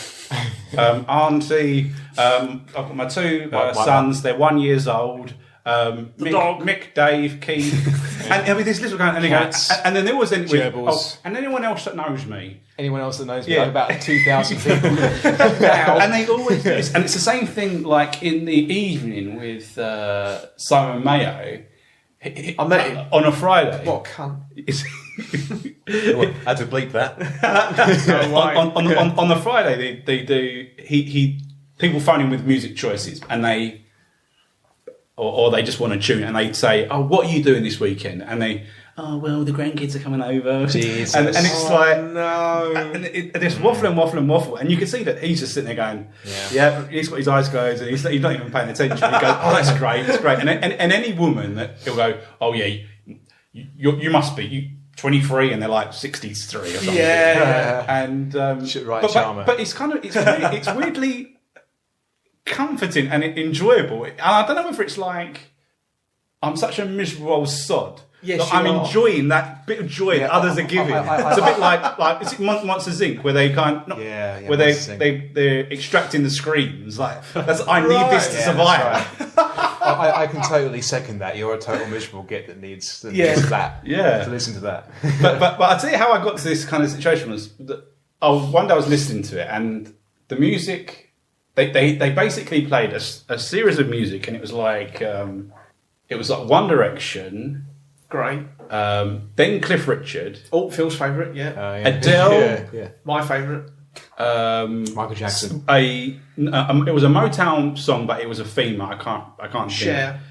Auntie. I've got my 2 sons. They're 1 year old. Mick, Dave, Keith." And it'll be this little guy, and he goes, and then there was and anyone else that knows me.
Anyone else that knows me?
Yeah.
Like about 2,000 people.
And they always do this. And it's the same thing like in the evening with Simon Mayo.
I met him.
On a Friday.
What a cunt.
I had to bleep that.
on the Friday, they do. People phone in with music choices, and they just want to tune, and they say, "Oh, what are you doing this weekend?" And they, "Oh, well, the grandkids are coming over."
Jesus.
And it's like,
no.
and it's waffle, and you can see that he's just sitting there going, "Yeah." He's got his eyes closed, and he's not even paying attention. He goes, "Oh, that's great, that's great." And any woman that he'll go, "Oh yeah, you must be 23," and they're like 63 or something.
Yeah.
And but it's kind of it's weirdly comforting and enjoyable. And I don't know whether it's like I'm such a miserable old sod,
Yes,
Like,
you
I'm
are.
enjoying that bit of joy that others are giving. It's a bit like is it Monsters Inc. where they kind of,
Yeah,
where
Monsters Inc.
they're extracting the screams. Like I need this to
Yeah,
survive.
that's right. I can totally second that. You're a total miserable git that needs that.
Yeah.
To listen to that.
but I'll tell you how I got to this kind of situation was that one day I was listening to it and the music they basically played a series of music and it was like One Direction,
Great.
then Cliff Richard,
Oh, Phil's favourite, yeah.
Adele,
yeah.
My favourite.
Michael Jackson.
it was a Motown song, but it was a female. I can't.
Cher.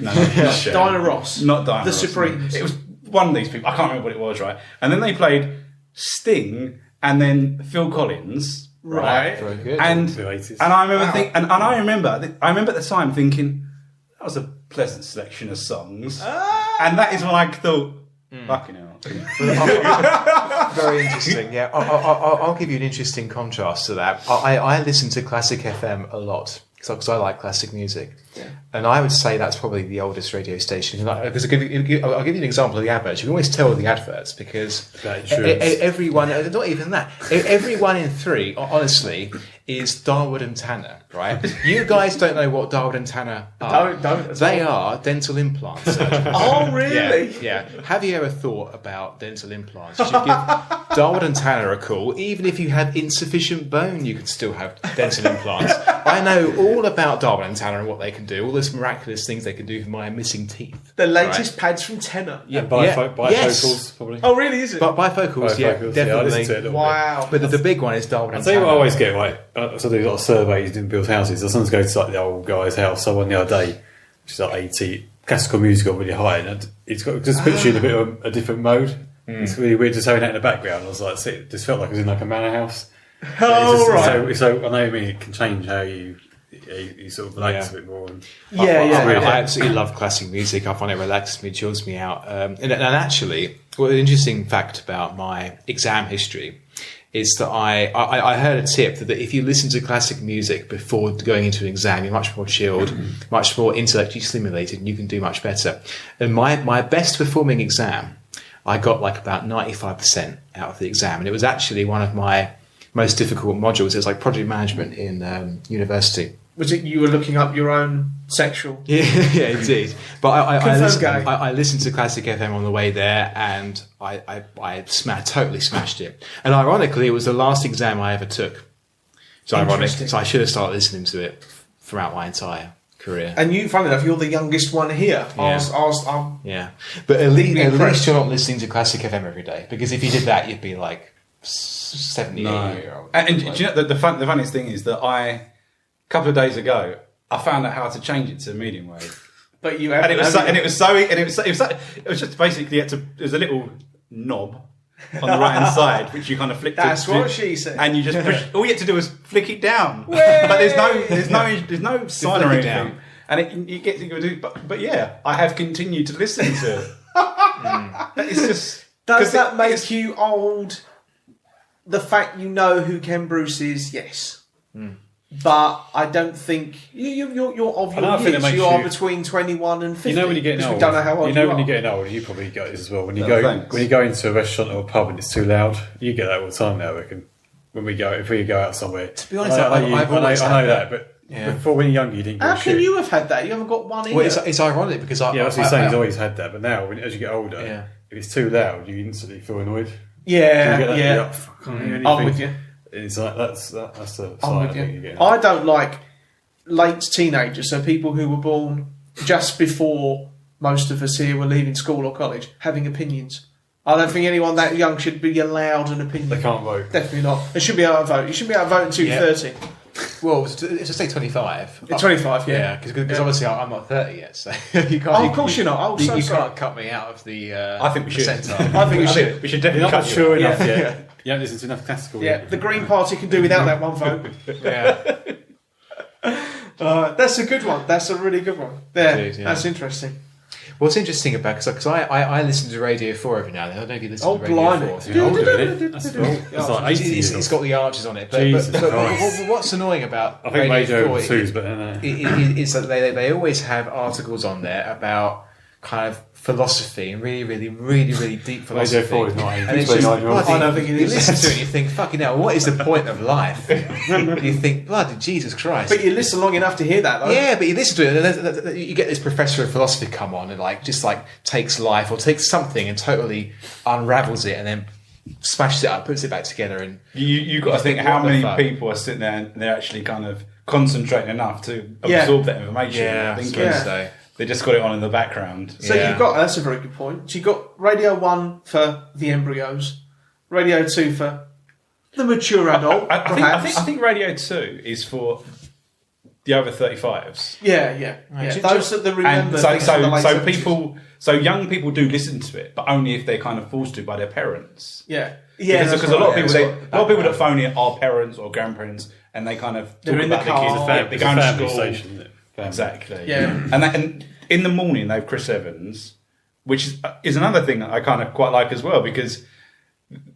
No, not Cher.
Diana Ross.
Not Diana
The
Ross.
Supremes.
It was one of these people. I can't remember what it was, right? And then they played Sting and then Phil Collins, right?
Very good.
And
The 80s.
I remember I remember at the time thinking that was a pleasant selection of songs, and that is when I thought, fucking hell.
Very interesting. Yeah, I'll give you an interesting contrast to that. I listen to Classic FM a lot because I like classic music, and I would say that's probably the oldest radio station. Because I'll give you an example of the adverts. You can always tell the adverts because
That insurance.
everyone, not even that, every 1 in 3, honestly, is Darwood and Tanner. Right? You guys don't know what Darwood and Tanner are.
Don't.
They are dental implant surgeons.
Oh, really?
Yeah. Have you ever thought about dental implants? You should give Darwood and Tanner a call. Even if you have insufficient bone, you can still have dental implants. I know all about Darwood and Tanner and what they can do, all those miraculous things they can do for my missing teeth.
The latest pads from Tenor.
And
Yes.
bifocals, probably.
Oh, really, is it?
But bifocals, yeah,
Bifocals,
definitely.
I listen to it a little
Wow.
But the big one is Darwood
I'll
and
tell you
Tanner.
what I always get, right? So I do a lot of surveys in build houses. I sometimes go to like the old guy's house. So one the other day, which is like 80, classical music got really high, and it's got just puts you in a bit of a different mode. It's really weird just having that in the background. I was like, it just felt like I was in like a manor house.
Oh, right.
So I know, I mean, it can change how you sort of relax a bit more. And
I absolutely love classic music. I find it relaxes me, chills me out. And actually, well, an interesting fact about my exam history is that I heard a tip that if you listen to classic music before going into an exam, you're much more chilled, much more intellectually stimulated, and you can do much better. And my best performing exam, I got like about 95% out of the exam, and it was actually one of my most difficult modules. It was like project management in university.
Was it you were looking up your own sexual?
Yeah, indeed. But
Confirm
I listened to Classic FM on the way there, and I totally smashed it. And ironically, it was the last exam I ever took. It's ironic.
Interesting.
So I should have started listening to it throughout my entire career.
And you, funny enough, you're the youngest one here.
Yeah.
I'm
Yeah, but at least
impressed.
you're not listening to Classic FM every day, because if you did that, you'd be like 78-year-old.
And do you know the funniest thing is that a couple of days ago I found out how to change it to medium wave.
But you
And
haven't.
it was just basically there's a little knob on the right hand side which you kind of flick.
That's what she said.
And you just push. All you have to do is flick it down. But there's no sign or
flick it
anything.
down.
And you get to do. But yeah, I have continued to listen to it. It's just.
Does that make
it's-
you old? The fact you know who Ken Bruce is, yes. But I don't think you're of
I know, I
your
think it
years.
makes
You are
you-
between 21 and 50.
You know when you're getting
because
old.
we don't know how old
you know when
are.
you're getting old. You probably got this as well. When you
No,
go
thanks.
when you go into a restaurant or a pub and it's too loud, you get that all the time now. I reckon. If we go out somewhere. To
be honest, I've always
I
had
know
that.
but
Yeah.
before when you're younger, you didn't give
How
a
can
shit.
you have had that? You haven't got one ear.
Well, it's ironic because
Yeah, that's what he's saying. He's always had that, but now as you get older,
Yeah.
if it's too loud, you instantly feel annoyed.
yeah,
You get that,
yeah.
you're like, "Fuck, I can't hear
I'm
anything."
with you.
It's like that's the sign
I'm
I
with
think
you.
you're getting.
I don't like late teenagers, so people who were born just before most of us here were leaving school or college, having opinions. I don't think anyone that young should be allowed an opinion.
They can't vote.
Definitely not. They should be able to vote. You should be able to vote until you're
Yeah.
30.
Well, it's to say 25.
25, yeah.
Yeah, because obviously I'm not 30 yet, so you can't.
Oh, of course you're not. Oh, so
you
sorry.
can't cut me out of the.
I think we should.
percentile.
I think we should.
We should
You're
definitely
not
cut you.
mature enough
Yeah.
yet. You haven't listened to enough classical.
Yeah,
yet.
the Green Party can do without that one vote.
Yeah.
That's a good one. That's a really good one. There,
Indeed, yeah.
that's interesting.
What's interesting about because I listen to Radio 4 every now and then. I don't know if you listen
Oh,
to Radio
blimey.
4.
You're older, isn't it? That's cool. It's like 80 years
It's
old.
got the arches on it. But,
Jesus
but
Christ.
what's annoying about
I think Radio
4
2's better than that.
is that they always have articles on there about kind of philosophy and really deep philosophy.
Radio 4 is not
And it's
29
just,
year old.
I don't think it
you
is.
listen to it and you think, fucking hell, what is the point of life? And you think, bloody Jesus Christ.
But you listen long enough to hear that, though.
Yeah, but you listen to it, and you get this professor of philosophy come on and just takes life or takes something and totally unravels it and then smashes it up, puts it back together, and
You got to think
what
how
the
many
fuck?
people are sitting there and they're actually kind of concentrating enough to absorb that information.
yeah,
I think
yeah.
so.
they just got it on in the background.
So
Yeah.
you've got, that's a very good point. So you've got Radio 1 for the embryos, Radio 2 for the mature adult,
I
perhaps.
think Radio 2 is for the over 35s.
Yeah. Those that remember.
And
things from the late 70s.
so young people do listen to it, but only if they're kind of forced to by their parents.
Yeah.
Because a lot of people,
yeah.
a lot of people that phone in are parents or grandparents, and they kind of
They're
talk
in the
about their
car.
kids.
It's a
They're
It's
going
a
to
family
school.
station, isn't it? Family.
Exactly.
Yeah.
And in the morning they have Chris Evans, which is another thing that I kind of quite like as well, because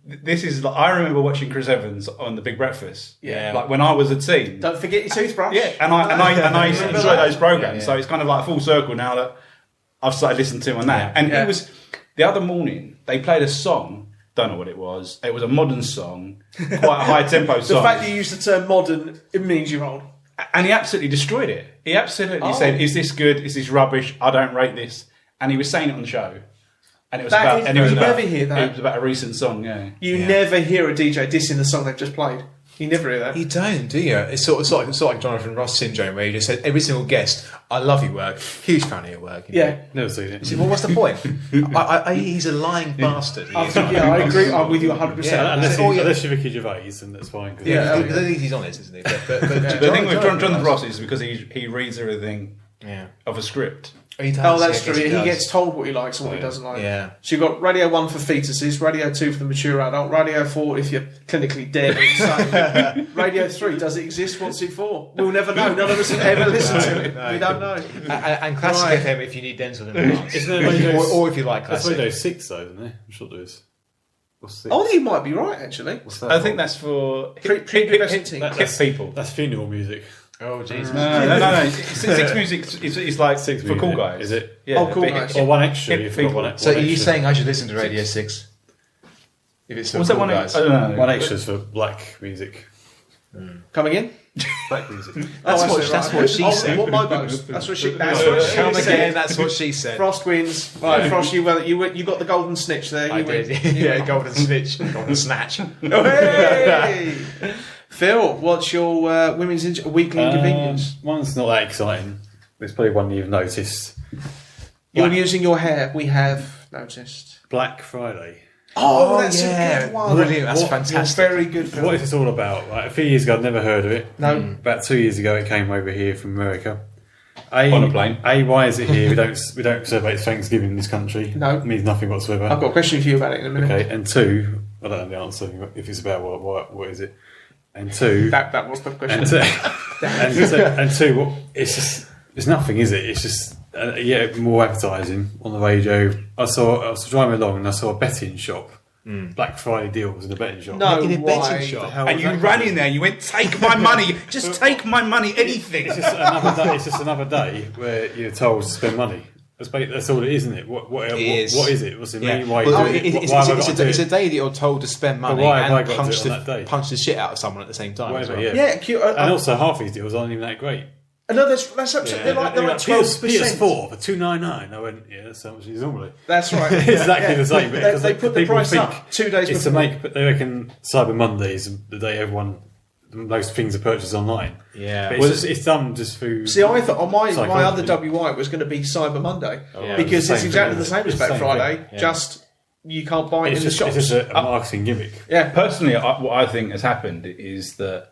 this is I remember watching Chris Evans on The Big Breakfast.
Yeah.
Like when I was a teen.
Don't forget your toothbrush.
Yeah, and I used to
Remember
enjoy
that?
those programs.
Yeah.
So it's kind of like full circle now that I've started listening to him on that.
Yeah.
And
Yeah.
it was the other morning they played a song. Don't know what it was. It was a modern song, quite a high tempo
The
song.
fact that you used the term modern, it means you're old.
And he absolutely destroyed it. He absolutely
Oh.
said, "Is this good? Is this rubbish? I don't rate this." And he was saying it on the show. And it was
That
about.
is-
And it was
you
about,
never hear that.
It was about a recent song. Yeah.
You
Yeah.
never hear a DJ dissing the song they've just played. You never hear that.
You don't, do you? It's sort of like Jonathan Ross syndrome, where you just said every single guest, "I love your work, huge fan of your work." You know?
Yeah.
Never seen it.
You say, well, what's the point? He's a lying bastard. He is.
I agree. I'm with you 100%.
Yeah,
Unless,
Oh, yeah.
unless you're Ricky Gervais, then that's fine. 'cause
Yeah.
I think he's honest, isn't he? But
The thing with Jonathan Ross is because he reads everything
yeah.
of a script.
He does,
Oh, that's
yeah,
true. He
does.
gets told what he likes and what he doesn't like.
Yeah.
So you've got Radio 1 for fetuses, Radio 2 for the mature adult, Radio 4 if you're clinically dead or insane. Radio 3, does it exist? What's it for? We'll never know. None of us have ever listened to it.
No.
We don't know.
And Classic
Right.
FM if you need dental implants.
Isn't there Radio
or if you like
That's
Classic.
Radio 6 though, isn't it? I'm sure there is. What's 6?
Oh, you might be right, actually.
What's that
I think
for?
that's for
Pre-pubescent teens.
hip people.
That's funeral music.
Oh, Jesus.
No. Six music is like
Six
for
music,
cool guys.
is it?
Yeah,
Oh, cool
but
guys.
Or one extra.
hip
You've got
people.
one,
So
one
are you
extra.
saying I should listen to Radio 6? If it's for
What's that
cool
one? I
guys?
don't know.
One extra's for black music.
Come again?
Black music.
That's
Oh, I
what-
see,
that's
right.
what she
Oh,
said.
What Mobos? That's what she
Come again,
said.
that's what she said.
Frost wins. Right, Frost, you got the golden snitch there.
I
You win.
did. Yeah, golden snitch, golden snatch.
Oh, hey! Phil, what's your women's weekly inconvenience?
One's not that exciting. It's probably one you've noticed.
You're using your hair. We have noticed.
Black Friday.
Oh, that's
yeah,
a good one.
brilliant, that's
You're
fantastic.
very good, Phil.
What is this all about? Like, a few years ago, I'd never heard of it.
No.
About 2 years ago, it came over here from America.
On a plane.
Why is it here? We don't celebrate Thanksgiving in this country.
No.
It means nothing whatsoever.
I've got a question for you about it in a minute.
Okay, and two, I don't know the answer. If it's about what is it? And two,
That was the question.
and two, it's nothing, is it? It's just more advertising on the radio. I was driving along and I saw a betting shop. Black Friday deals in a betting shop.
No
In a betting
way.
shop.
And you ran in there and you went, "Take my money! Just take my money! Anything!"
It's just another day where you're told to spend money. That's all it is, isn't it? What is it? What's it mean? Why are you
Well,
doing it?
it's
Why have I got to do
a
it?
day that you're told to spend money
why have I
and
got to do it on that day?
punch the shit out of someone at the same time. as
Whatever,
well.
yeah.
Yeah, cute.
And also, half these deals aren't even that great.
No, that's absolutely. They're like 12%.
PS4 for $299. I went, yeah, that's how much it is normally.
That's right.
It's exactly the same.
They,
because
they put the
people
price
think
up 2 days
It's to
before.
make, but they reckon Cyber Monday is the day most things are purchased online.
Yeah.
But
Well,
it's done just through.
See, I thought my
psychology.
other WI was going to be Cyber Monday
Yeah.
because it's
Same
exactly
thing,
the same as
it's the
Black
same
Friday.
thing, yeah.
Just you can't buy it
It's
in the
just,
shops.
it's just a marketing gimmick.
Yeah,
Personally, what I think has happened is that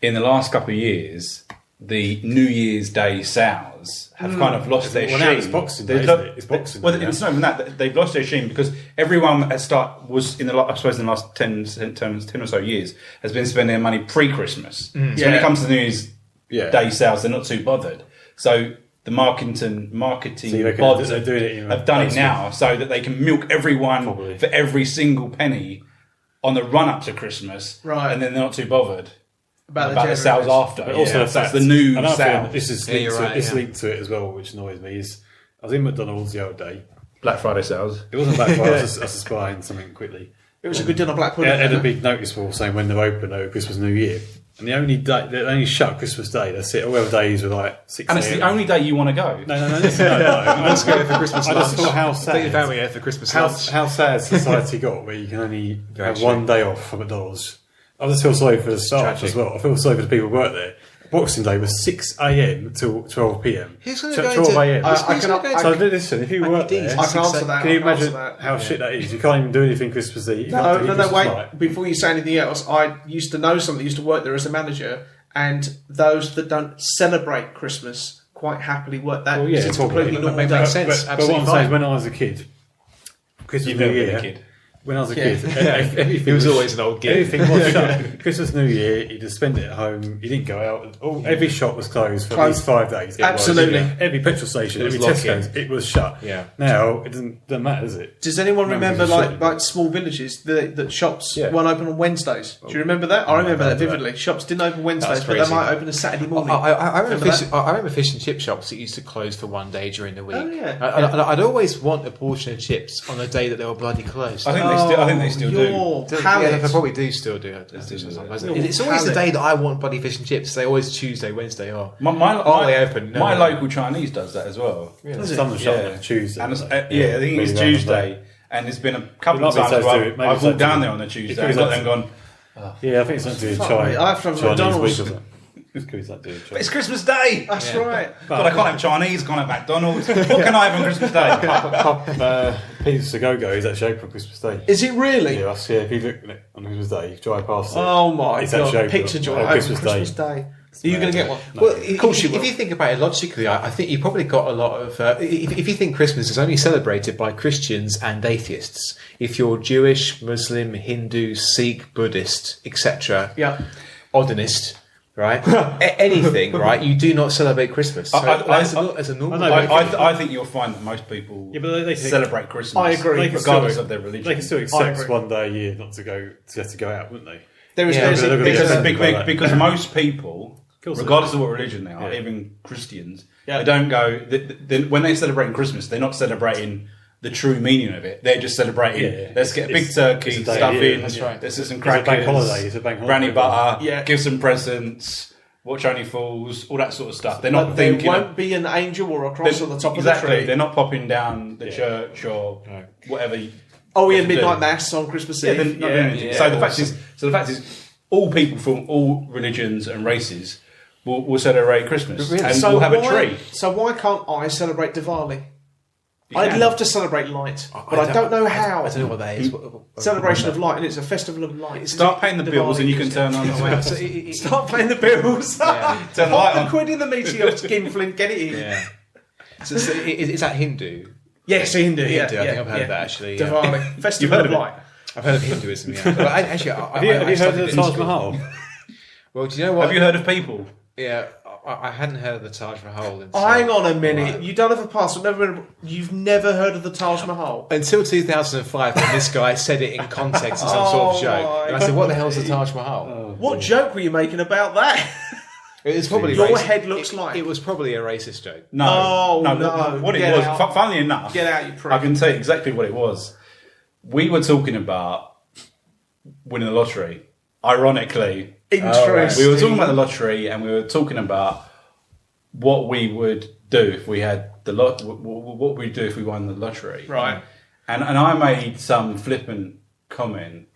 in the last couple of years, the New Year's Day sales have kind of lost their
Well,
sheen.
now it's Boxing Day,
They've
isn't it? It's Boxing
Well,
Day
it's
now.
not even that. They've lost their sheen because everyone was in the last 10 or so years has been spending their money pre-Christmas. So when
Yeah.
it comes to the New Year's
Yeah.
Day sales, they're not too bothered. So the marketing
So you reckon
pods
they're doing it in
have done it
replacement?
now so that they can milk everyone
Probably.
for every single penny on the run up to Christmas,
Right.
and then they're not too bothered
about
about the sales
January.
after.
But also,
so that's the new
another thing,
sales.
This is
Yeah,
linked,
you're
to,
right,
this
yeah.
linked to it as well, which annoys me. Is I was in McDonald's the other day,
Black Friday sales.
It wasn't Black Friday. I was just buying something quickly.
It was a good dinner black
It
pudding.
had a big notice board saying when they're open over Christmas, New Year. And the only day, they only shut Christmas Day. That's it. All the other days were like 6
And it's the only day you want to go.
No, listen, no. I just
go for Christmas
I just
lunch.
thought how
Take your
sad,
family here for Christmas lunch.
how sad society got where you can only
Very
have
true.
one day off from McDonald's. I just feel sorry for the staff
tragic.
as well. I feel sorry for the people who work there. Boxing Day was 6 a.m. till 12 p.m.
Who's going
So
to go
12
into...
a.m.
I
So listen, if you work there,
I can answer that.
can you
I can answer
imagine
that.
how shit that is? You can't even do anything Christmas Eve. You can't do
No,
Christmas
wait.
night.
Before you say anything else, I used to know someone that used to work there as a manager, and those that don't celebrate Christmas quite happily work that.
Well, yeah,
it's a completely
probably.
normal
Makes
day.
sense.
But what
Absolutely
I'm saying is
fine.
when I was a kid, Christmas
You've
New
never been
Year,
a kid.
when I was a
Yeah.
kid, everything
He was always an old git.
Everything was shut. Christmas, New Year, you just spend it at home. You didn't go out. Every shop was closed for at least 5 days.
Absolutely.
Every petrol station,
It was
every
locked in.
Tesco's, it was shut.
Yeah.
Now it doesn't matter, does it?
Does anyone
No,
remember
because it's
like small villages that shops
Yeah.
weren't open on Wednesdays? Do you remember that? I remember that
remember that.
vividly. Shops didn't open Wednesdays, but they
crazy.
might open a Saturday morning.
I remember
Remember
fish, I remember fish and chip shops that used to close for one day during the week.
Oh, yeah.
I'd always want a portion of chips on the day that they were bloody closed.
I think they still do.
your palate.
Yeah, they probably do still do it. It's always the day that I want bloody fish and chips. They always Tuesday, Wednesday off.
Are
they open? No,
my
no.
local Chinese does that as well.
Some of the shop on Tuesday.
And
don't
I
they?
think it's
Really
Tuesday. And there's been a couple
It
of
might be
times
so
where
too. Maybe
I've
so
walked down
too.
there on a Tuesday
Because
and
that's-
gone,
Yeah, I think it's something to do with
Fuck me, I have to have
Chinese
McDonald's.
week or something. It's because that do with
it's
Chinese.
Christmas Day!
That's right.
But I can't have Chinese, can't have McDonald's. What can I have on Christmas Day?
Pizza to Go Go is actually open on Christmas Day.
Is it really?
Yeah, if you look at it on Christmas Day, you drive past it.
Oh my
It's actually
god!
open
Picture
on
joy on
Christmas
Christmas
Day.
Day. Are you going to get one?
No.
Well,
Of course you will.
if you think about it logically, I think you probably got a lot of. If you think Christmas is only celebrated by Christians and atheists, if you're Jewish, Muslim, Hindu, Sikh, Buddhist, etc.,
Yeah.
Odinist, right? Anything, right? You do not celebrate Christmas. So as a normal.
I know, but
I think you'll find that most people
Yeah, but they
celebrate Christmas.
I agree.
They can
Regardless
still-
of their religion.
They can still
I
accept
agree.
one day a year not to have to go out, wouldn't they?
There is
Yeah,
there's
but
a-
they're
because,
Yeah.
because, because most people,
course they
regardless of what religion they are,
Yeah.
even Christians,
Yeah.
they don't go. When they're celebrating Christmas, they're not celebrating the true meaning of it. They're just celebrating.
Yeah.
Let's get a big
It's
turkey,
a day,
stuff
yeah,
in.
that's
right.
Let's do some
It's a
crackers.
bank holiday, it's a bank holiday.
Granny butter.
Yeah.
Give some presents. Watch Only Fools. All that sort of stuff. They're
But
not
there
thinking.
won't be an angel or a cross on the top
exactly.
of the tree.
They're not popping down the church or whatever.
Oh, yeah,
have to
midnight
do.
mass on Christmas
Yeah,
Eve.
they're not doing anything.
yeah,
So the
awesome.
fact is, all people from all religions and races will celebrate Christmas
Really?
and we'll have a
why,
tree.
So why can't I celebrate Diwali?
You
I'd
can.
love to celebrate light, but I don't know how.
I don't know what that is.
Celebration of light, and it's a festival of light.
Start paying the bills
Diwali,
and you can
isn't
turn on.
Oh, wow. So
Start paying the bills.
Turn the
Pop
light
the
on.
quid in the meteor skinflint, get it in.
yeah. So is that Hindu?
Yes, Hindu. Yeah,
Hindu, I think I've heard of that actually. Yeah.
Diwali, festival
heard
of
of it?
light.
I've heard of Hinduism. Yeah. Well, actually,
Have you heard
studied
of
it
the
in
Taj
school.
Mahal?
Well, do you know what?
Have you heard of people?
Yeah, I hadn't heard of the Taj Mahal. Until,
Hang on a minute.
Right.
You don't have a passport. You've never heard of the Taj Mahal?
Until 2005, when this guy said it in context as some sort of joke,
my
and I said, "What the hell's the Taj Mahal?"
What joke were you making about that?
It's probably
Your
racist.
head looks like.
It was probably a racist joke.
No.
Oh,
no.
no.
What it
Get
was,
out.
funnily enough,
Get out, you prick.
I can tell you exactly what it was. We were talking about winning the lottery. Ironically,
Interesting.
we were talking about the lottery, and we were talking about what we would do if we had the lot. What we'd do if we won the lottery,
Right.
And I made some flippant comment.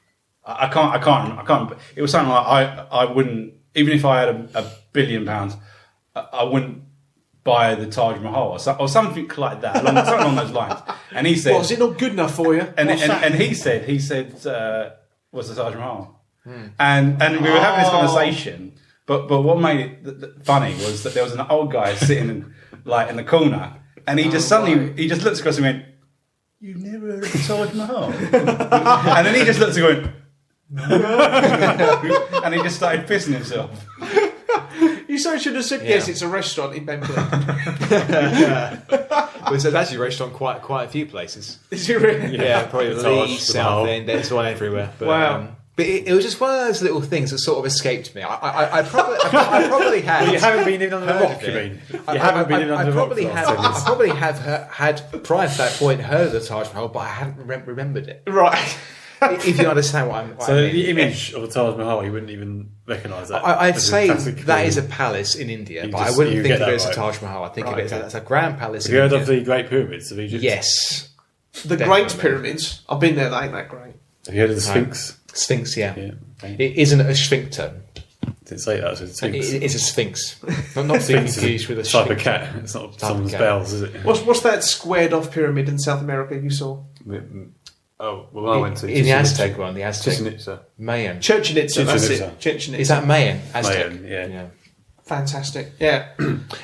I can't. It was something like I wouldn't, even if I had $1 billion, I wouldn't buy the Taj Mahal or something like that, something along those lines. And he said,
What, is it not good enough for you?
and
What's that?
he said, what's the Taj Mahal? And we were having this conversation, but what made it funny was that there was an old guy sitting in the corner, and he just suddenly he just looked across and went, "You've never heard of the Taj Mahal?" And then he just looked and went, "No." And he just started pissing himself.
You so should have said, yes, it's a restaurant in Bentley.
Well, so that's actually restaurant quite a few places.
Is it really?
Yeah, probably
The Taj
Leeds,
Mahal.
Southend. There's one everywhere. But,
Wow.
But it was just one of those little things that sort of escaped me. I probably had.
Well, you haven't been in under the
heard
rock,
of
you
it.
mean? You haven't been in under the rock.
I probably have had prior to that point heard of the Taj Mahal, but I hadn't remembered it.
Right.
If you understand what I
So
mean.
the image of the Taj Mahal, you wouldn't even recognise that.
I'd
as a
say
classic
that is a
Korean.
palace in India,
You
but
just-
I wouldn't
you
think
get
of it
that
as a
right.
Taj Mahal. I think of
Right,
it as a grand palace
Have
in
you heard
India.
of the Great Pyramids of Egypt?
Yes.
The
Definitely.
Great Pyramids. I've been there. They ain't that great.
Have you heard of the Sphinx?
Sphinx, yeah.
Yeah. Okay.
It isn't a sphincter.
Didn't say that. It's a Sphinx.
It's a sphinx. Not to be
Sphinx
confused with a
is a type of
sphincter.
cat. It's not
of
someone's
cat.
bells, is it?
What's that squared off pyramid in South America you saw?
Oh, well, when I went to
In the
Chichen
Aztec
Itza.
one, the Aztec.
Chichen Itza.
Mayan.
Chichen Itza. That's
Chichen
it. Chichen Itza.
Is that Mayan? Aztec.
Mayan, yeah.
Fantastic. Yeah.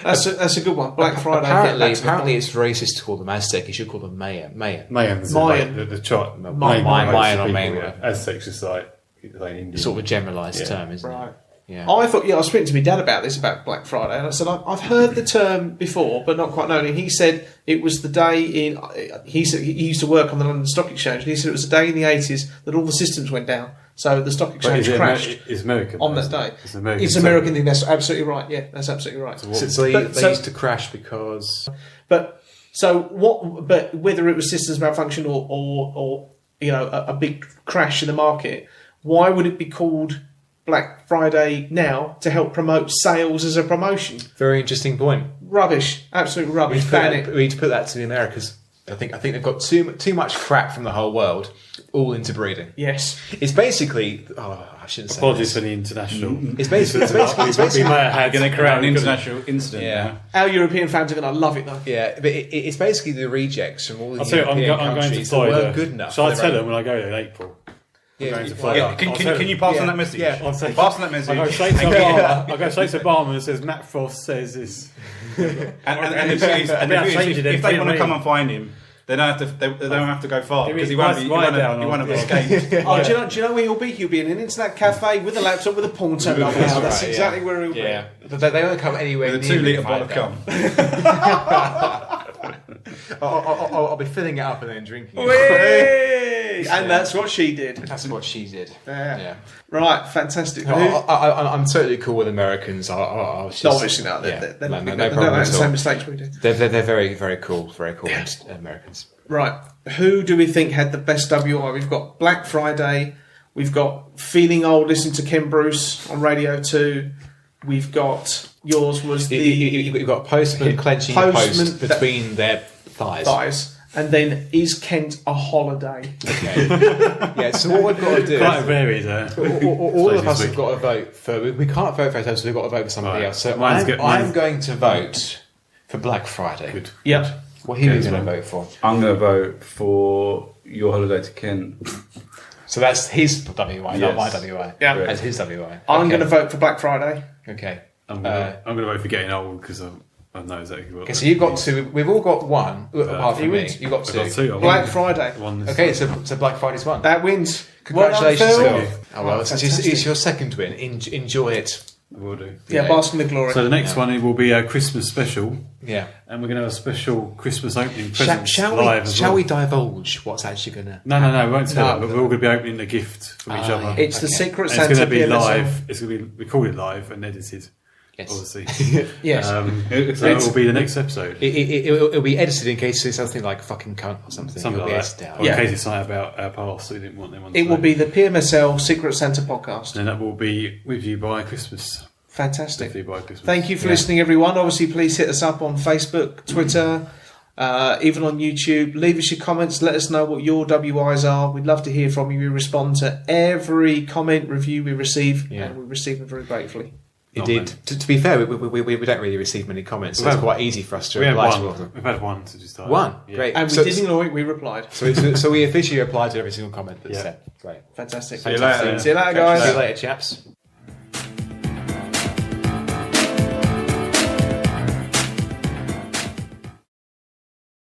That's a good one. Black Friday.
Apparently,
get back to the
apparently
point.
it's racist to call them Aztec. You should call them Mayan.
Mayans.
Mayan.
The chart.
Mayan or Mayan.
Aztecs just like Indian.
Sort of a generalised term, isn't
Right.
it? Yeah.
I thought, I was speaking to my dad about this, about Black Friday, and I said, I've heard the term before, but not quite known. And he said it was the day in, he said he used to work on the London Stock Exchange, and he said it was the day in the 80s that all the systems went down. So the stock
But
exchange crashed
It's American.
on that
isn't
day.
it? It's American.
It's American thing, that's absolutely right. Yeah, that's absolutely right.
So they used to crash because...
But whether it was systems malfunction or a big crash in the market, why would it be called Black Friday now to help promote sales as a promotion?
Very interesting point.
Rubbish, absolute
We
rubbish. Ban it.
need to put that to the Americas. I think they've got too much crap from the whole world, all into breeding.
Yes.
It's basically... Oh, I shouldn't say
Apologies
this.
for the international.
It's basically...
We may have had
Going to create an
no,
international incident.
Yeah.
Our European fans are going to love it though.
Yeah, but it's basically the rejects from all the
I'll tell you,
European
I'm going to
countries that
Florida.
weren't good enough.
Shall I
for
tell
their
them when I go there in April?
Yeah,
going to
yeah.
Florida.
Yeah, can,
I'll
can,
tell
can you
them.
pass on that message?
Yeah.
I'll say,
Pass on that message.
I go straight to Obama. I go straight to Obama and says Matt Frost says this.
And the beauty is, if they want to come and find him, they don't have to go far because he won't have escaped.
Oh, do you know where he'll be? He'll be in an internet cafe with a laptop with a porn turned up.
That's
That's
right,
exactly where he'll be.
Yeah, but they won't come anywhere
With a
near
2
me
litre
if I
bottle of
don't.
cum.
I'll be filling it up and then drinking it.
Hey! And that's what she did.
That's what she did.
Yeah. Right, fantastic.
I'm totally cool with Americans.
Obviously, no,
yeah,
they
no
don't
problem
make the
at
same
all.
mistakes we do.
They're very, very cool. Very cool Americans.
Right, who do we think had the best WI? We've got Black Friday. We've got Feeling Old, listening to Ken Bruce on Radio 2. We've got, yours was the
You've got Postman clenching a
Postman
post between their thighs.
thighs. And then, is Kent a holiday?
Okay. Yeah, so what we've got to do...
Quite varied there.
All of us have got to vote for... We can't vote for ourselves, so we've got to vote for somebody
Right.
else. So
Mine's
I'm going to vote for Black Friday.
Good.
Yep.
What are you
Okay,
going to
so-
vote for?
I'm going to vote for Your Holiday to Kent.
So that's his WI, not
Yes.
my WI.
Yeah.
That's his WI.
I'm
Okay.
going to vote for Black Friday.
Okay.
I'm going to vote for getting old because I know exactly what.
Okay, so you've got two. We've all got one, apart from
he
me.
wins.
You've got
I've
two.
got two. I
Black
won-
Friday.
I won this
Okay,
time.
so Black Friday's one.
That wins.
Congratulations,
Well done,
Phil.
Phil.
Oh, well,
Fantastic.
it's your second win. Enjoy it.
I will do.
Yeah,
Yeah.
bask in the glory.
So the next one will be a Christmas special,
Yeah.
and we're going to have a special Christmas opening presents
Shall
live as well.
we divulge what's actually going to...
No, we won't tell
No.
them, but we're all going to be opening a gift from each other.
It's the
Okay.
secret
And it's
Santa
going to be
PMSL.
live. It's going to be recorded live and edited,
Yes.
obviously.
Yes.
So it will be the next episode.
It'll be edited in case there's something like fucking cunt or something.
Something
It'll be
like
edited
that.
out.
Or
Yeah.
in case it's something about our past, so we didn't want them on.
It will be the PMSL Secret Santa podcast.
And that will be with you by Christmas.
Fantastic.
Definitely by Christmas.
Thank you for
Yeah.
listening, everyone. Obviously, please hit us up on Facebook, Twitter, even on YouTube. Leave us your comments. Let us know what your WIs are. We'd love to hear from you. We respond to every comment, review we receive,
Yeah.
and we receive them very gratefully.
Indeed. To be fair, we don't really receive many comments, so
We've
it's
had-
quite easy for us to
We had
reply to all of
one.
them.
We've had one to just start.
One?
Yeah.
Great.
And we
So-
didn't ignore it, we replied.
So we officially replied to every single comment that's
Yeah.
said. Great.
Fantastic.
See you later.
See you later,
See you
guys.
later, chaps.